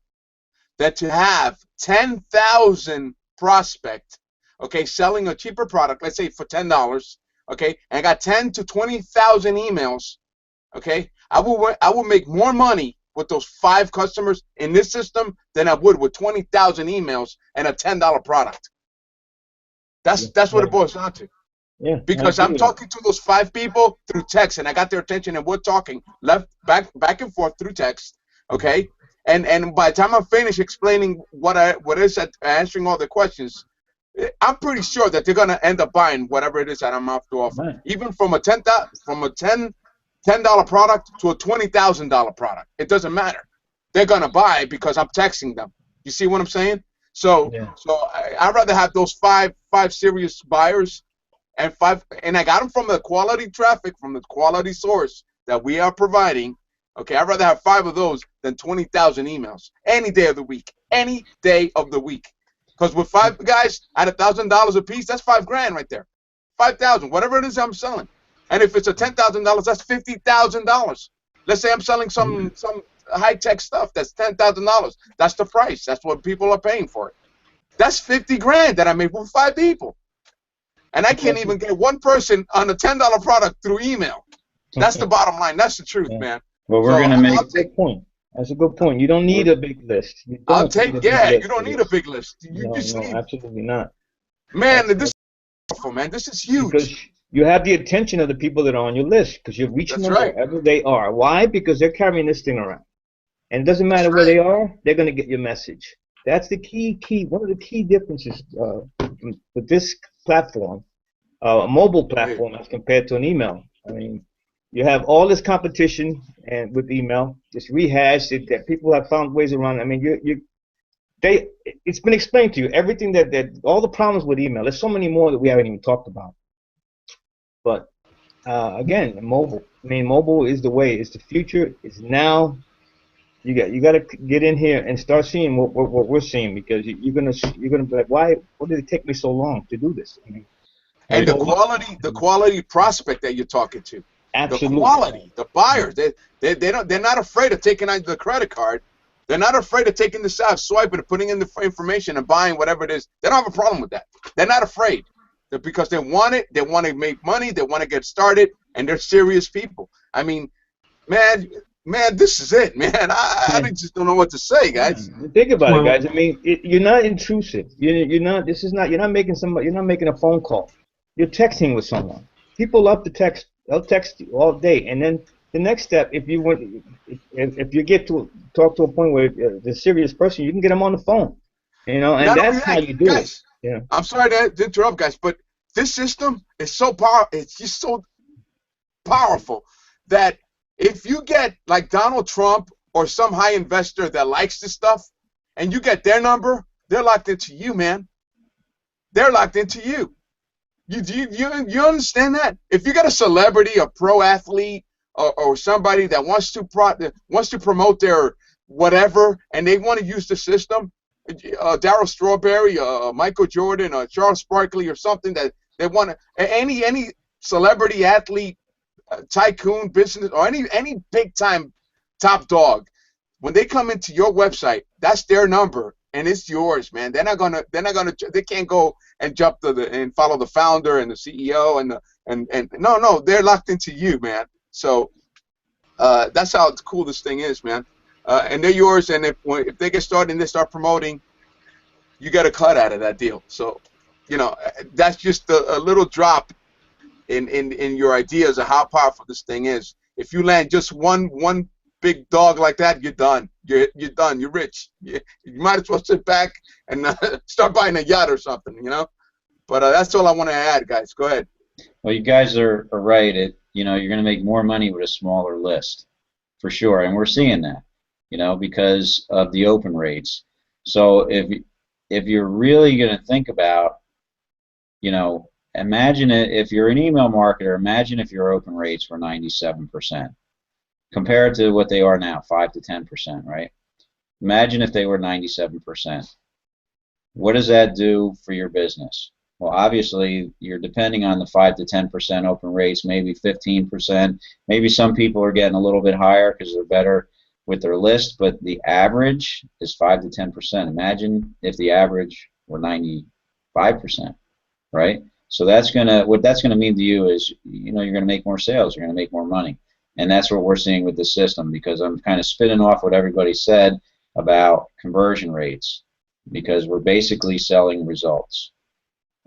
that to have 10,000 prospect, okay, selling a cheaper product, let's say for $10, okay, and I got 10 to 20,000 emails, okay, I will make more money with those 5 customers in this system than I would with 20,000 emails and a $10 product. That's what it boils down to. Yeah, because I'm talking to those 5 people through text, and I got their attention, and we're talking back and forth through text, okay? And by the time I'm finished explaining what is answering all the questions, I'm pretty sure that they're gonna end up buying whatever it is that I'm off to offer, right. Even from a $10 product to a $20,000 product. It doesn't matter. They're gonna buy because I'm texting them. You see what I'm saying? So I'd rather have those five serious buyers. And I got them from the quality traffic, from the quality source that we are providing. Okay, I'd rather have 5 of those than 20,000 emails any day of the week. Any day of the week. Because with 5 guys at $1,000 a piece, that's $5,000 right there. 5,000, whatever it is I'm selling. And if it's a $10,000, that's $50,000. Let's say I'm selling some high-tech stuff that's $10,000. That's the price. That's what people are paying for it. That's $50,000 that I made with 5 people. And I can't even get 1 person on a $10 product through email. That's the bottom line. That's the truth, man. Well, we're gonna make. Good point. That's a good point. You don't need a big list. You I'll don't need take, a big yeah, list you for don't need a this. big list. You No, just no, need, absolutely not. man, That's, this is powerful, man. This is huge. because you have the attention of the people that are on your list, because you're reaching That's them right. wherever they are. Why? Because they're carrying this thing around. And it doesn't matter That's where they right. are, they're going to get your message. That's the key, one of the key differences with this platform, a mobile platform as compared to an email. I mean, you have all this competition and with email, just rehashed it, that people have found ways around. I mean, it's been explained to you, everything that all the problems with email. There's so many more that we haven't even talked about. But again, mobile. I mean, mobile is the way. It's the future. It's now. You got to get in here and start seeing what we're seeing, because you're gonna be like, why? What did it take me so long to do this? I mean, And well, the quality prospect that you're talking to, absolutely. the quality, the buyers, they're not afraid of taking out the credit card. They're not afraid of taking this out, swiping and putting in the information and buying whatever it is. They don't have a problem with that. They're not afraid. Because they want it, they want to make money, they want to get started, and they're serious people. I mean, man, this is it, man. I just don't know what to say, guys. Think about it, guys. I mean, you're not intrusive. You're not. This is not. You're not making somebody. You're not making a phone call. You're texting with someone. People love to text. They'll text you all day, and then the next step, if you get to talk to a point where the serious person, you can get them on the phone. And that's how you do guys, it. Yeah. I'm sorry to interrupt, guys, but this system is so powerful. It's just so powerful that if you get like Donald Trump or some high investor that likes this stuff, and you get their number, they're locked into you, man. They're locked into you. You understand that? If you got a celebrity, a pro athlete, or somebody that wants to promote their whatever, and they want to use the system, Darryl Strawberry, Michael Jordan, or Charles Barkley, or something that they want to, any celebrity, athlete, tycoon, business, or any big time top dog, when they come into your website, that's their number and it's yours, man. They can't go and jump and follow the founder and the CEO and no, they're locked into you, man. So that's how cool this thing is, man. And they're yours, and if they get started and they start promoting, you got a cut out of that deal. So, that's just a little drop in your ideas of how powerful this thing is. If you land just one big dog like that, you're done. You're done. You're rich. You might as well sit back and start buying a yacht or something, But that's all I want to add, guys. Go ahead. Well, you guys are right. You're going to make more money with a smaller list, for sure, and we're seeing that, because of the open rates. So if you're really going to think about, imagine if you're an email marketer, imagine if your open rates were 97%, compared to what they are now, 5 to 10%, right? Imagine if they were 97%. What does that do for your business? Well, obviously, you're depending on the 5 to 10% open rates, maybe 15%. Maybe some people are getting a little bit higher because they're better with their list, but the average is 5 to 10%. Imagine if the average were 95%, right? So what that's gonna mean to you is, you're gonna make more sales, you're gonna make more money, and that's what we're seeing with the system. Because I'm kind of spinning off what everybody said about conversion rates, because we're basically selling results.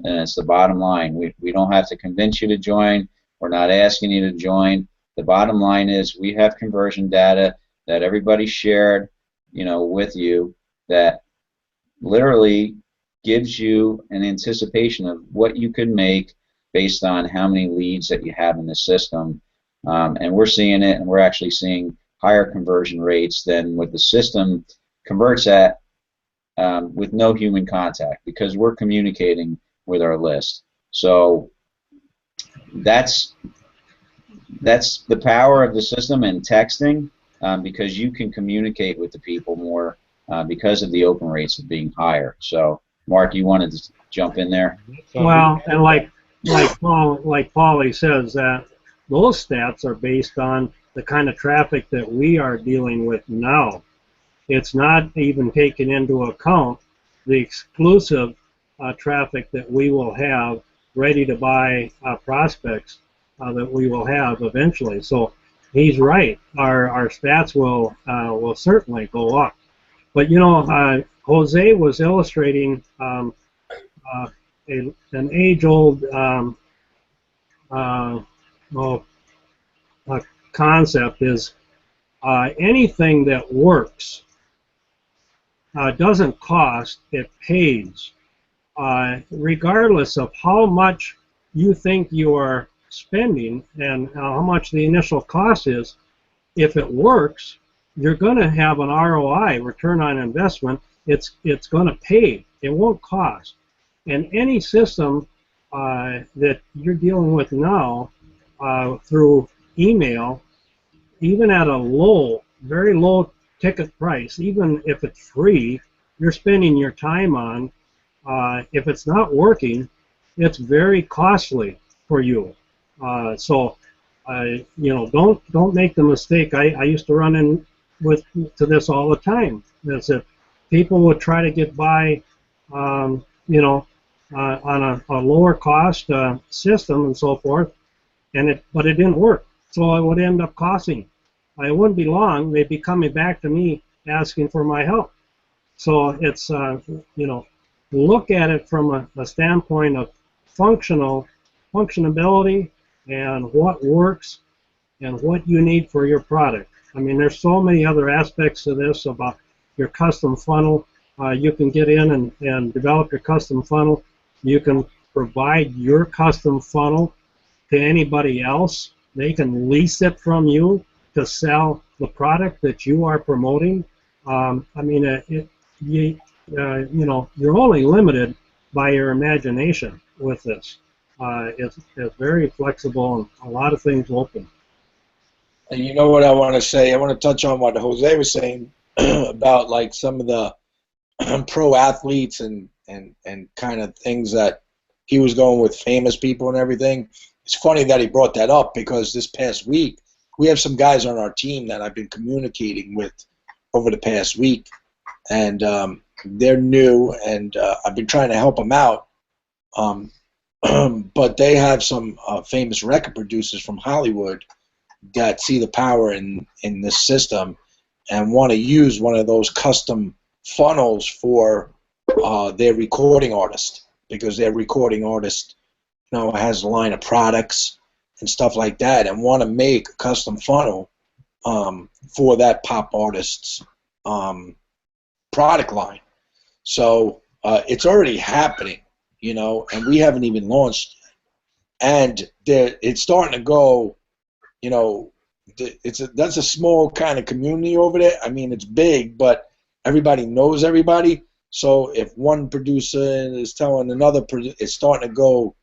And it's the bottom line. We don't have to convince you to join. We're not asking you to join. The bottom line is we have conversion data that everybody shared, with you, that literally gives you an anticipation of what you could make based on how many leads that you have in the system. And we're seeing it, and we're actually seeing higher conversion rates than what the system converts at with no human contact, because we're communicating with our list. So that's the power of the system and texting, because you can communicate with the people more because of the open rates of being higher. So, Mark, you wanted to jump in there? Well, and like Paulie says, that those stats are based on the kind of traffic that we are dealing with now. It's not even taken into account the exclusive traffic that we will have ready to buy prospects that we will have eventually. So he's right. Our stats will certainly go up. But you know, Jose was illustrating an age-old well, concept is anything that works doesn't cost, it pays. Regardless of how much you think you are spending and how much the initial cost is, if it works, you're going to have an ROI, return on investment. It's going to pay. It won't cost. And any system that you're dealing with now through email, even at a low, very low ticket price, even if it's free, you're spending your time on. If it's not working, it's very costly for you. So, you know, don't make the mistake. I used to run in to this all the time. Is that people would try to get by, you know, on a lower cost system and so forth, but it didn't work. So it would end up costing. It wouldn't be long. They'd be coming back to me asking for my help. So it's you know, look at it from a standpoint of functionality and what works and what you need for your product. I mean, there's so many other aspects to this about your custom funnel. You can get in and develop your custom funnel. You can provide your custom funnel to anybody else. They can lease it from you to sell the product that you are promoting. I mean, you know, you're only limited by your imagination with this. It's very flexible and a lot of things open. And you know what I want to say? I want to touch on what Jose was saying about like some of the pro athletes and kind of things that he was going with famous people and everything. It's funny that he brought that up because this past week we have some guys on our team that I've been communicating with over the past week, and they're new, and I've been trying to help them out. But they have some famous record producers from Hollywood that see the power in this system and want to use one of those custom funnels for their recording artist, because their recording artist, you know, has a line of products and stuff like that, and want to make a custom funnel for that pop artist's product line. So it's already happening, you know, and we haven't even launched yet. And it's starting to go, you know, that's a small kind of community over there. I mean, it's big, but everybody knows everybody. So if one producer is telling another, it's starting to go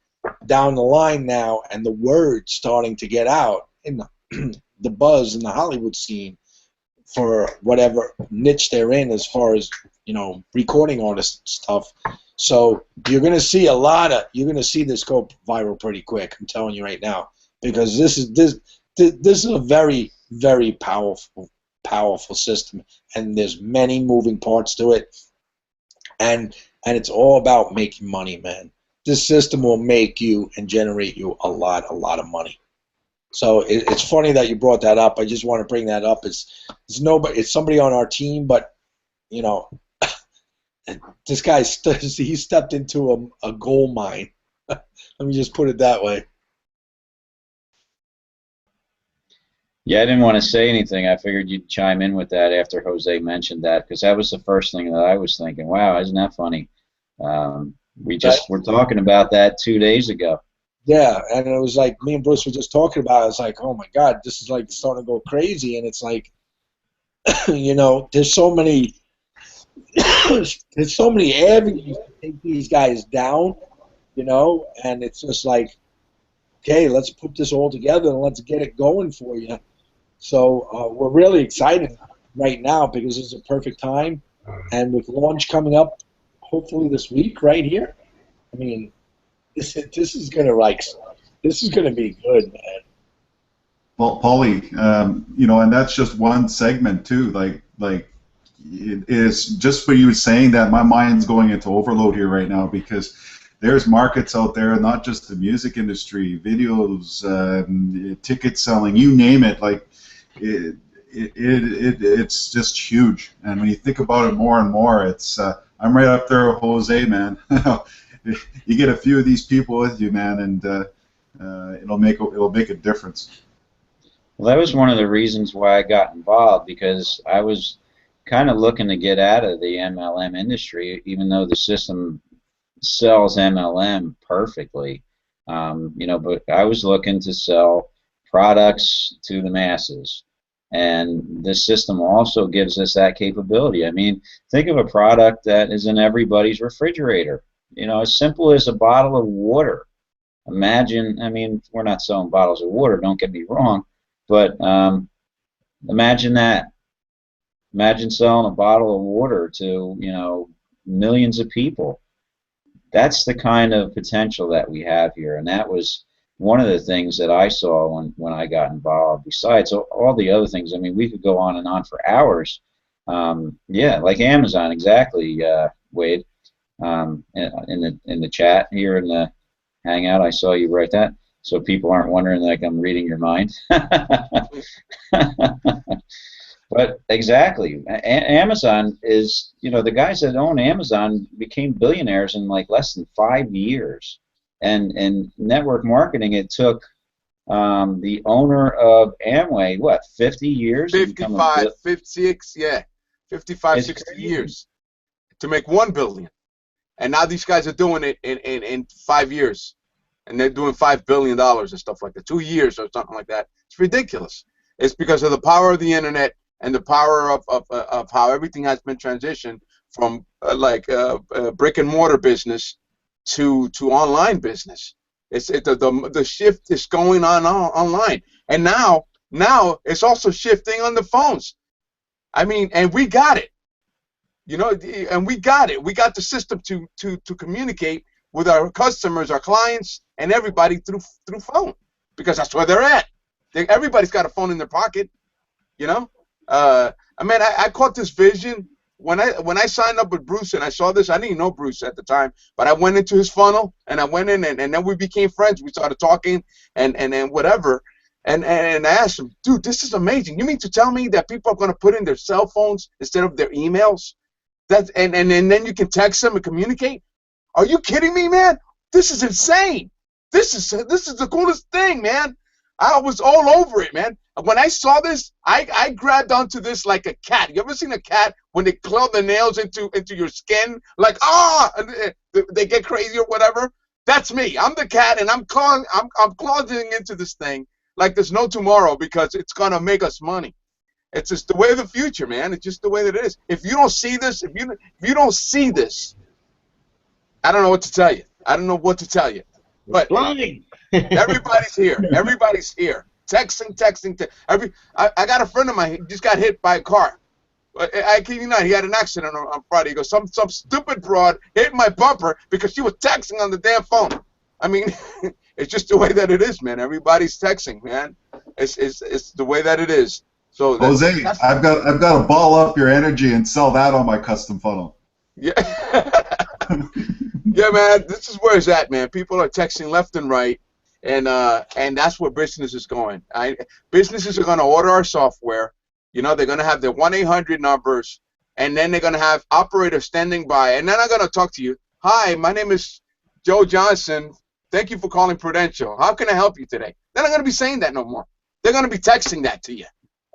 down the line now, and the word's starting to get out in the buzz in the Hollywood scene for whatever niche they're in as far as, you know, recording artist stuff. So you're going to see you're going to see this go viral pretty quick. I'm telling you right now, because this is a very, very powerful system, and there's many moving parts to it, and it's all about making money, man. This system will make you and generate you a lot of money. So it's funny that you brought that up. I just want to bring that up. It's somebody on our team, but you know, this guy he stepped into a gold mine. Let me just put it that way. Yeah, I didn't want to say anything. I figured you'd chime in with that after Jose mentioned that, because that was the first thing that I was thinking. Wow, isn't that funny? We just were talking about that 2 days ago. Yeah, and it was like me and Bruce were just talking about it. It's like, oh my God, this is like starting to go crazy, and it's like, you know, there's so many avenues to take these guys down, you know, and it's just like, okay, let's put this all together and let's get it going for you. So we're really excited right now because it's a perfect time, and with launch coming up hopefully this week right here, I mean, this is gonna be good, man. Well, Paulie, you know, and that's just one segment too. Like it is just for you saying that, my mind's going into overload here right now, because there's markets out there, not just the music industry, videos, ticket selling, you name it. Like it's just huge. And when you think about it more and more, it's I'm right up there with Jose, man. You get a few of these people with you, man, and it'll make a difference. Well, that was one of the reasons why I got involved, because I was kind of looking to get out of the MLM industry, even though the system sells MLM perfectly. But I was looking to sell products to the masses, and this system also gives us that capability. I mean, think of a product that is in everybody's refrigerator. As simple as a bottle of water. Imagine, I mean, we're not selling bottles of water, don't get me wrong, but imagine that. Imagine selling a bottle of water to, millions of people. That's the kind of potential that we have here, and that was one of the things that I saw when I got involved. Besides all the other things, I mean, we could go on and on for hours. Yeah, like Amazon, exactly, Wade. In the chat here in the Hangout, I saw you write that, so people aren't wondering like I'm reading your mind. But exactly, Amazon is, the guys that own Amazon became billionaires in like less than 5 years. And network marketing, it took the owner of Amway, what, 50 years? 55, 56, yeah, 55, It's 60 crazy. years to make $1 billion. And now these guys are doing it in 5 years. And they're doing $5 billion and stuff like that. 2 years or something like that. It's ridiculous. It's because of the power of the internet and the power of how everything has been transitioned from brick and mortar business to online business. The shift is going on online. And now it's also shifting on the phones. I mean, and we got it. And we got it. We got the system to communicate with our customers, our clients, and everybody through phone, because that's where they're at. Everybody's got a phone in their pocket. I caught this vision when I signed up with Bruce, and I saw this. I didn't know Bruce at the time, but I went into his funnel, and I went in, and then we became friends. We started talking, and whatever. And I asked him, dude, this is amazing. You mean to tell me that people are going to put in their cell phones instead of their emails? And then you can text them and communicate? Are you kidding me, man? This is insane. This is the coolest thing, man. I was all over it, man. When I saw this, I grabbed onto this like a cat. You ever seen a cat when they claw their nails into your skin? Like, they get crazy or whatever? That's me. I'm the cat, and I'm clawing into this thing like there's no tomorrow, because it's going to make us money. It's just the way of the future, man. It's just the way that it is. If you don't see this, if you don't see this, I don't know what to tell you. I don't know what to tell you. But everybody's here. Everybody's here. Texting. I got a friend of mine. He just got hit by a car. I kid you not. He had an accident on Friday. He goes, some stupid broad hit my bumper because she was texting on the damn phone. I mean, it's just the way that it is, man. Everybody's texting, man. It's the way that it is. So Jose, I've got to ball up your energy and sell that on my custom funnel. Yeah. Yeah, man. This is where it's at, man. People are texting left and right, and that's where business is going. Businesses are going to order our software. They're going to have their 1-800 numbers, and then they're going to have operators standing by, and then I'm going to talk to you. Hi, my name is Joe Johnson. Thank you for calling Prudential. How can I help you today? They're not going to be saying that no more. They're going to be texting that to you,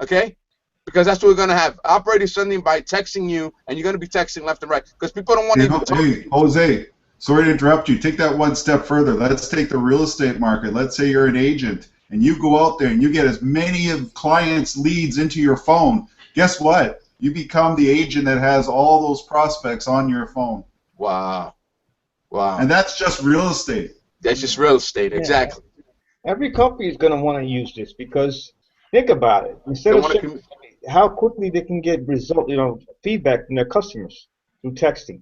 okay? Because that's what we're going to have. Operators standing by texting you, and you're going to be texting left and right, because people don't want to even talk. Hey, Jose, sorry to interrupt you. Take that one step further. Let's take the real estate market. Let's say you're an agent, and you go out there and you get as many of clients' leads into your phone. Guess what? You become the agent that has all those prospects on your phone. Wow. And that's just real estate. That's just real estate, exactly. Every company is going to want to use this, because think about it. Instead of how quickly they can get feedback from their customers through texting.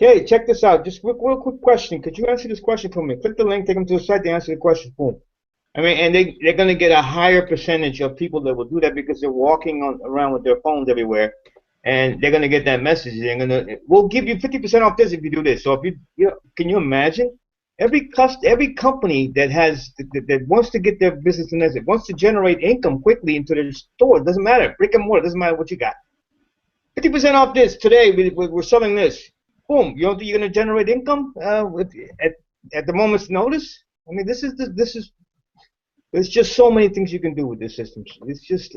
Okay, check this out. Just real quick question. Could you answer this question for me? Click the link, take them to the site, they answer the question. Boom. I mean, and they're going to get a higher percentage of people that will do that, because they're walking around with their phones everywhere, and they're going to get that message. We'll give you 50% off this if you do this. So if can you imagine? every company that wants to get their business in this, it wants to generate income quickly into their store. It doesn't matter, brick and mortar. Doesn't matter what you got. 50% off this today. We're selling this. Boom. You don't think you're going to generate income at the moment's notice? I mean, there's just so many things you can do with this system. It's just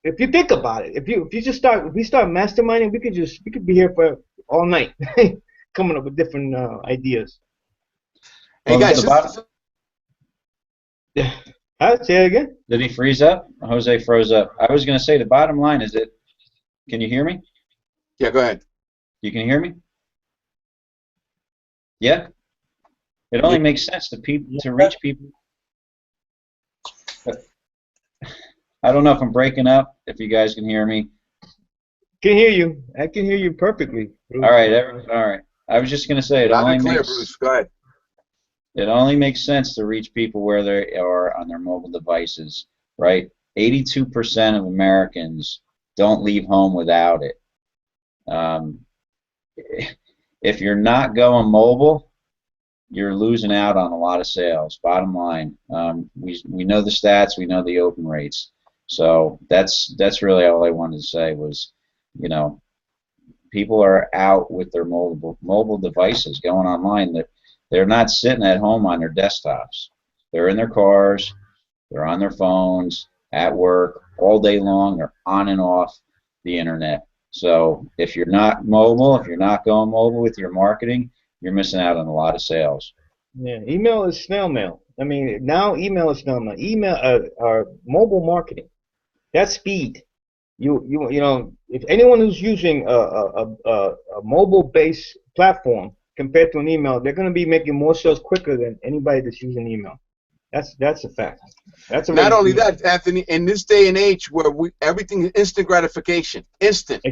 if you think about it, if we start masterminding, we could be here for all night, coming up with different ideas. Hey guys, say it again. Did he freeze up? Jose froze up. I was going to say the bottom line is it. Can you hear me? Yeah, go ahead. You can hear me? Yeah. It only makes sense to reach people. I don't know if I'm breaking up. If you guys can hear me. Can hear you. I can hear you perfectly. Bruce. All right. All right. I was just going to say Bruce. Go ahead. It only makes sense to reach people where they are on their mobile devices, right? 82% of Americans don't leave home without it. If you're not going mobile, you're losing out on a lot of sales. Bottom line, we know the stats, we know the open rates. So that's really all I wanted to say was, you know, people are out with their mobile devices going online. That they're not sitting at home on their desktops. They're in their cars, they're on their phones, at work, all day long. They're on and off the internet. So if you're not mobile, if you're not going mobile with your marketing, you're missing out on a lot of sales. Yeah, email is snail mail. I mean, now email is snail mail. Email or mobile marketing. That's speed. You know, if anyone who's using a mobile-based platform compared to an email, they're going to be making more sales quicker than anybody that's using email. That's a fact. Not only that, Anthony, in this day and age where everything is instant gratification, instant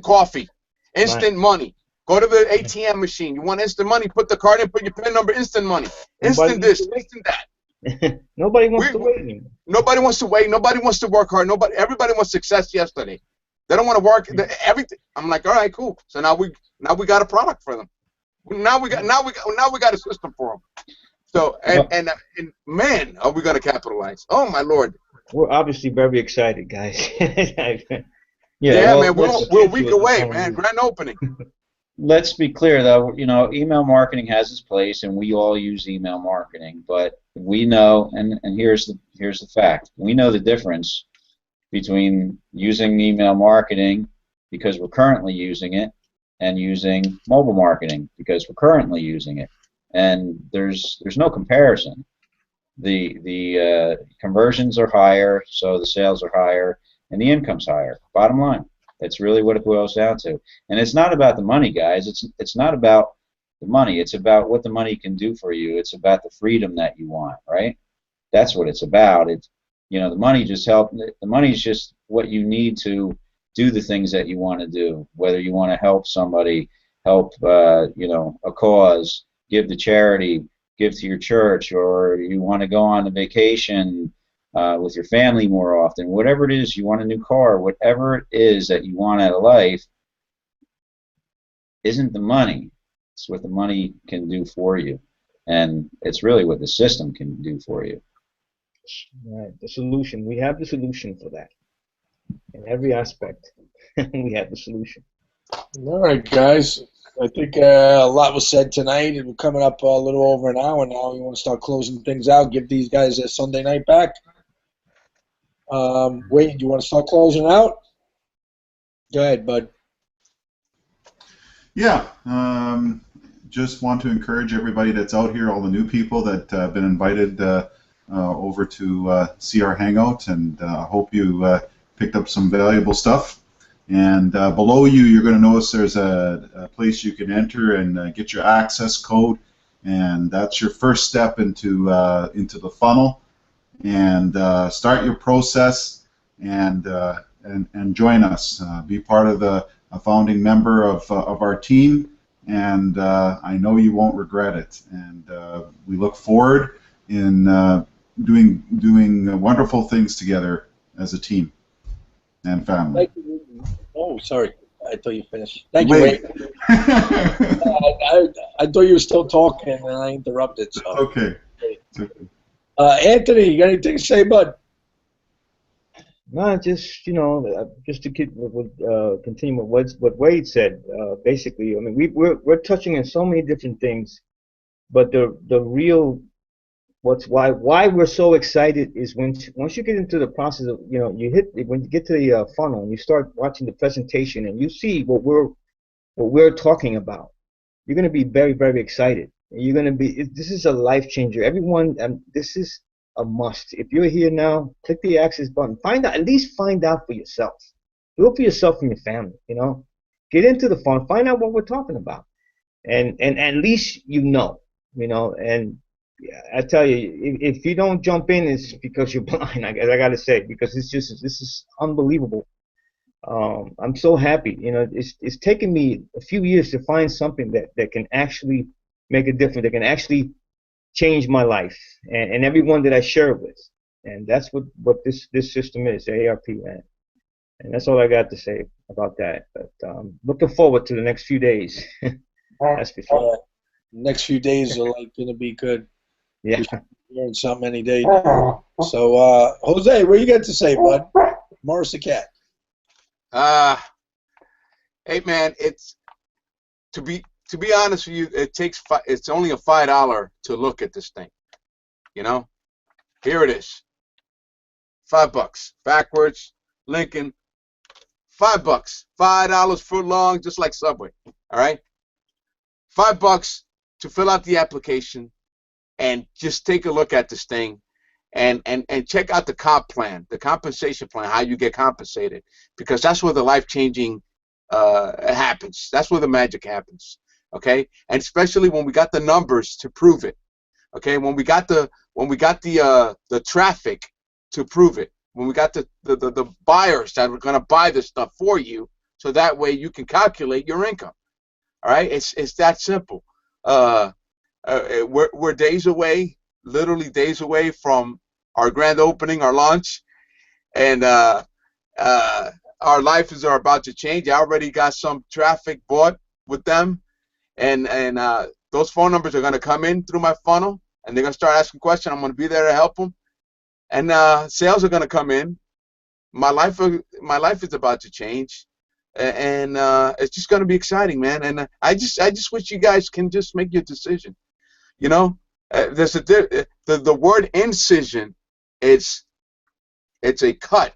coffee, instant money. Go to the ATM machine. You want instant money? Put the card in, put your PIN number, instant money. Instant this, instant that. Nobody wants to wait anymore. Nobody wants to wait. Nobody wants to work hard. Everybody wants success yesterday. They don't want to work. Everything. I'm like, all right, cool. So now we got a product for them. Now we got a system for them. So and man, are we going to capitalize? Oh my Lord! We're obviously very excited, guys. Yeah, man, we're a week away, man. Grand opening. Let's be clear, though. You know, email marketing has its place, and we all use email marketing. But we know, and here's the fact: we know the difference between using email marketing because we're currently using it, and using mobile marketing because we're currently using it. And there's no comparison. The conversions are higher, so the sales are higher, and the income's higher. Bottom line, that's really what it boils down to. And it's not about the money, guys. It's not about the money. It's about what the money can do for you. It's about the freedom that you want, right? That's what it's about. It's, you know, the money just the money is just what you need to do the things that you want to do. Whether you want to help somebody, help you know, a cause, give to charity, give to your church, or you want to go on a vacation with your family more often, whatever it is, you want a new car, whatever it is that you want out of life, isn't the money. It's what the money can do for you. And it's really what the system can do for you. Right, the solution. We have the solution for that. In every aspect, we have the solution. All right, guys. I think a lot was said tonight. We're coming up a little over an hour now. We want to start closing things out. Give these guys a Sunday night back. Wade, do you want to start closing out? Go ahead, bud. Yeah. Just want to encourage everybody that's out here, all the new people that have been invited over to see our Hangout, and hope you picked up some valuable stuff. And below you, you're going to notice there's a place you can enter and get your access code, and that's your first step into the funnel. And start your process and join us. Be part of a founding member of our team, and I know you won't regret it. And we look forward in doing wonderful things together as a team and family. Oh, sorry. I thought you finished. Thank you, Wait. Wade. I thought you were still talking, and I interrupted. So. Okay. Anthony, you got anything to say, bud? No, just just to keep continue with what Wade said. Basically, I mean, we're touching on so many different things, but the real why we're so excited is once you get into the process of when you get to the funnel and you start watching the presentation and you see what we're talking about, you're going to be very, very excited. You're going to be this is a life changer. Everyone, this is a must. If you're here now, click the access button. At least find out for yourself. Do it for yourself and your family. Get into the funnel. Find out what we're talking about, and at least and. Yeah, I tell you, if you don't jump in, it's because you're blind. I got to say, because this is unbelievable. I'm so happy. It's taken me a few years to find something that can actually make a difference, that can actually change my life and everyone that I share it with. And that's what this system is, the ARP, man. And that's all I got to say about that. But looking forward to the next few days. That's for sure. Next few days are going to be good. Yeah. Learn something any day. So, Jose, what you got to say, bud? Morris the cat. Hey man, it's to be honest with you, it's only a $5 to look at this thing. Here it is. $5 backwards, Lincoln. $5, $5 foot long, just like Subway. All right. $5 to fill out the application. And just take a look at this thing and check out the comp plan, the compensation plan, how you get compensated, because that's where the life-changing happens. That's where the magic happens, okay? And especially when we got the numbers to prove it, okay? When we got the traffic to prove it, when we got the buyers that are going to buy this stuff for you, so that way you can calculate your income, all right? It's that simple. We're days away, literally days away from our grand opening, our launch, and our lives are about to change. I already got some traffic bought with them, and those phone numbers are going to come in through my funnel, and they're going to start asking questions. I'm going to be there to help them, and sales are going to come in. My life is about to change, and it's just going to be exciting, man. And I just wish you guys can just make your decision. There's the word incision. It's a cut.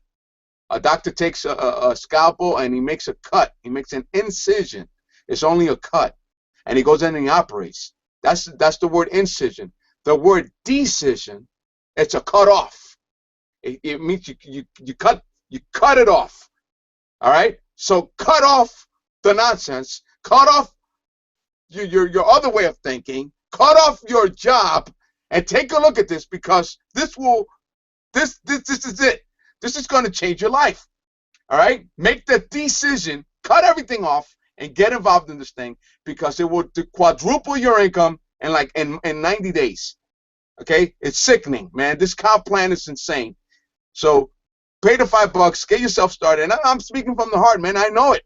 A doctor takes a scalpel and he makes a cut. He makes an incision. It's only a cut, and he goes in and he operates. That's the word incision. The word decision, it's a cut off. It means you cut it off. All right. So cut off the nonsense. Cut off your other way of thinking. Cut off your job and take a look at this, because this is it. This is going to change your life. All right? Make the decision, cut everything off, and get involved in this thing, because it will quadruple your income in 90 days. Okay? It's sickening, man. This comp plan is insane. So pay the $5, get yourself started. And I'm speaking from the heart, man. I know it.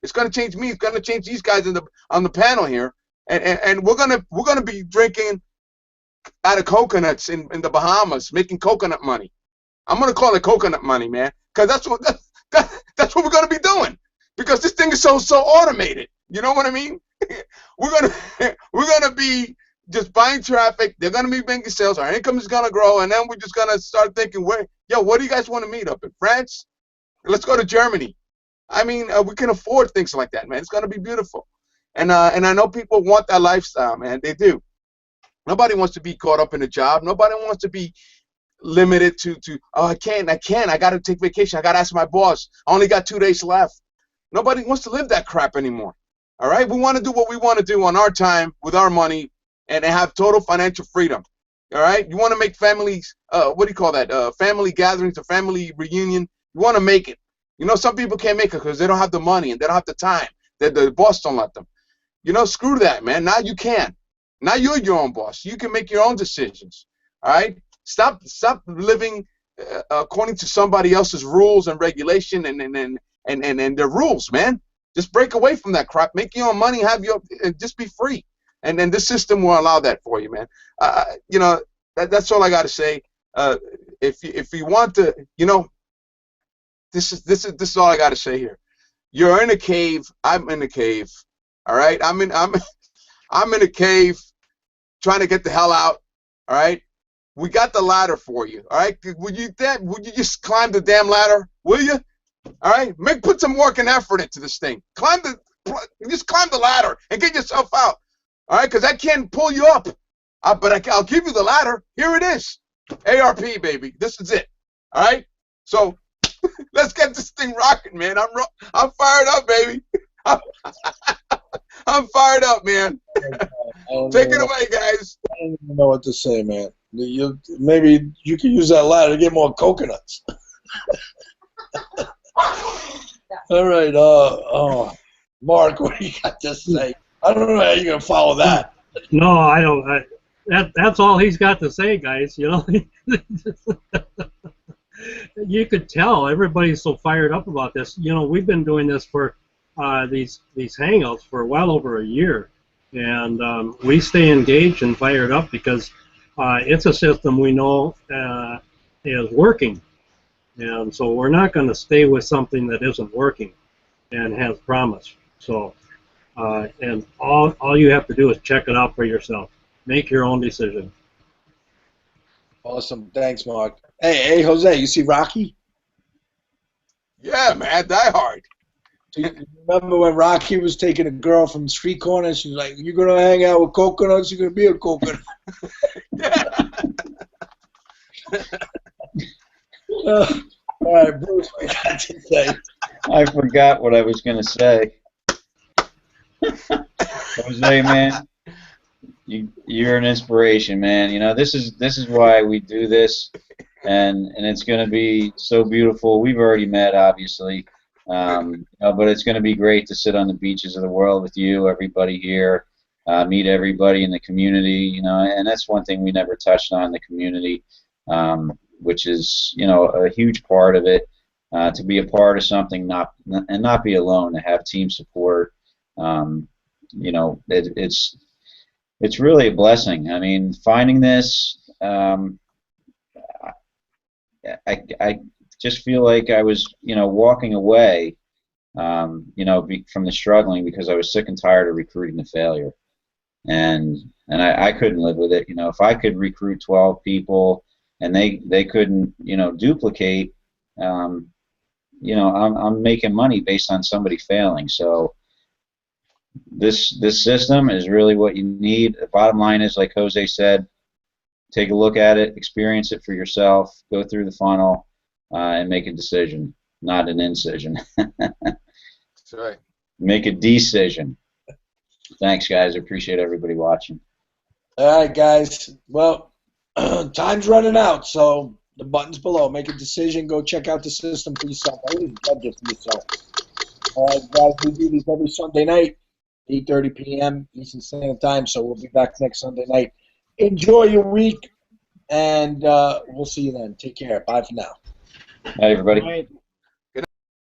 It's going to change me. It's going to change these guys on the panel here. And we're gonna be drinking out of coconuts in the Bahamas, making coconut money. I'm gonna call it coconut money, man, because that's what we're gonna be doing. Because this thing is so automated. You know what I mean? we're gonna be just buying traffic. They're gonna be making sales. Our income is gonna grow, and then we're just gonna start thinking, what do you guys want to meet up in France? Let's go to Germany. I mean, we can afford things like that, man. It's gonna be beautiful. And I know people want that lifestyle, man. They do. Nobody wants to be caught up in a job. Nobody wants to be limited to I can't. I got to take vacation. I got to ask my boss. I only got 2 days left. Nobody wants to live that crap anymore. All right? We want to do what we want to do on our time with our money and have total financial freedom. All right? You want to make families, what do you call that? Family gatherings, a family reunion. You want to make it. Some people can't make it because they don't have the money and they don't have the time. The boss don't let them. Screw that, man. Now you can. Now you're your own boss. You can make your own decisions. All right? Stop living according to somebody else's rules and regulation and their rules, man. Just break away from that crap. Make your own money. Just be free. And then this system will allow that for you, man. You know, that's all I got to say. If you want to, you know, this is all I got to say here. You're in a cave. I'm in a cave. All right. I'm in a cave, trying to get the hell out. All right. We got the ladder for you. All right. Would you just climb the damn ladder? Will you? All right. Put some work and effort into this thing. Just climb the ladder and get yourself out. All right, because I can't pull you up, but I'll give you the ladder. Here it is, ARP, baby. This is it. All right, so let's get this thing rocking, man. I'm fired up, baby. I'm fired up, man. Take it away, guys. I don't even know what to say, man. Maybe you can use that ladder to get more coconuts. All right, Mark, what do you got to say? I don't know how you're gonna follow that. No, I don't. That's all he's got to say, guys. You know, you could tell everybody's so fired up about this. You know, we've been doing this for these hangouts for well over a year, and we stay engaged and fired up because it's a system we know is working, and so we're not going to stay with something that isn't working and has promise. So. And all you have to do is check it out for yourself. Make your own decision. Awesome. Thanks, Mark. Hey, Jose, you see Rocky? Yeah, man, Die Hard. Do you remember when Rocky was taking a girl from the street corner? She's like, "You're going to hang out with coconuts, you're going to be a coconut." Yeah. All right, Bruce, what you got to say? I forgot what I was going to say. Jose, man, you're an inspiration, man. You know, this is why we do this, and it's going to be so beautiful. We've already met, obviously, you know, but it's going to be great to sit on the beaches of the world with you, everybody here, meet everybody in the community. You know, and that's one thing we never touched on, the community, which is, you know, a huge part of it. To be a part of something, and not be alone, to have team support. You know, it's really a blessing. I mean, finding this, I just feel like I was, you know, walking away, you know, from the struggling because I was sick and tired of recruiting the failure, and I couldn't live with it. You know, if I could recruit 12 people and they couldn't, you know, duplicate, you know, I'm making money based on somebody failing. So this system is really what you need. The bottom line is, like Jose said, take a look at it, experience it for yourself, go through the funnel, and make a decision, not an incision. That's right. Make a decision. Thanks, guys. I appreciate everybody watching. All right, guys. Well, time's running out, so the button's below. Make a decision. Go check out the system for yourself. I wouldn't judge it for yourself. All right, guys, we do these every Sunday night, 8:30 p.m. Eastern Standard Time, so we'll be back next Sunday night. Enjoy your week, and we'll see you then. Take care. Bye for now. Bye, everybody. All right.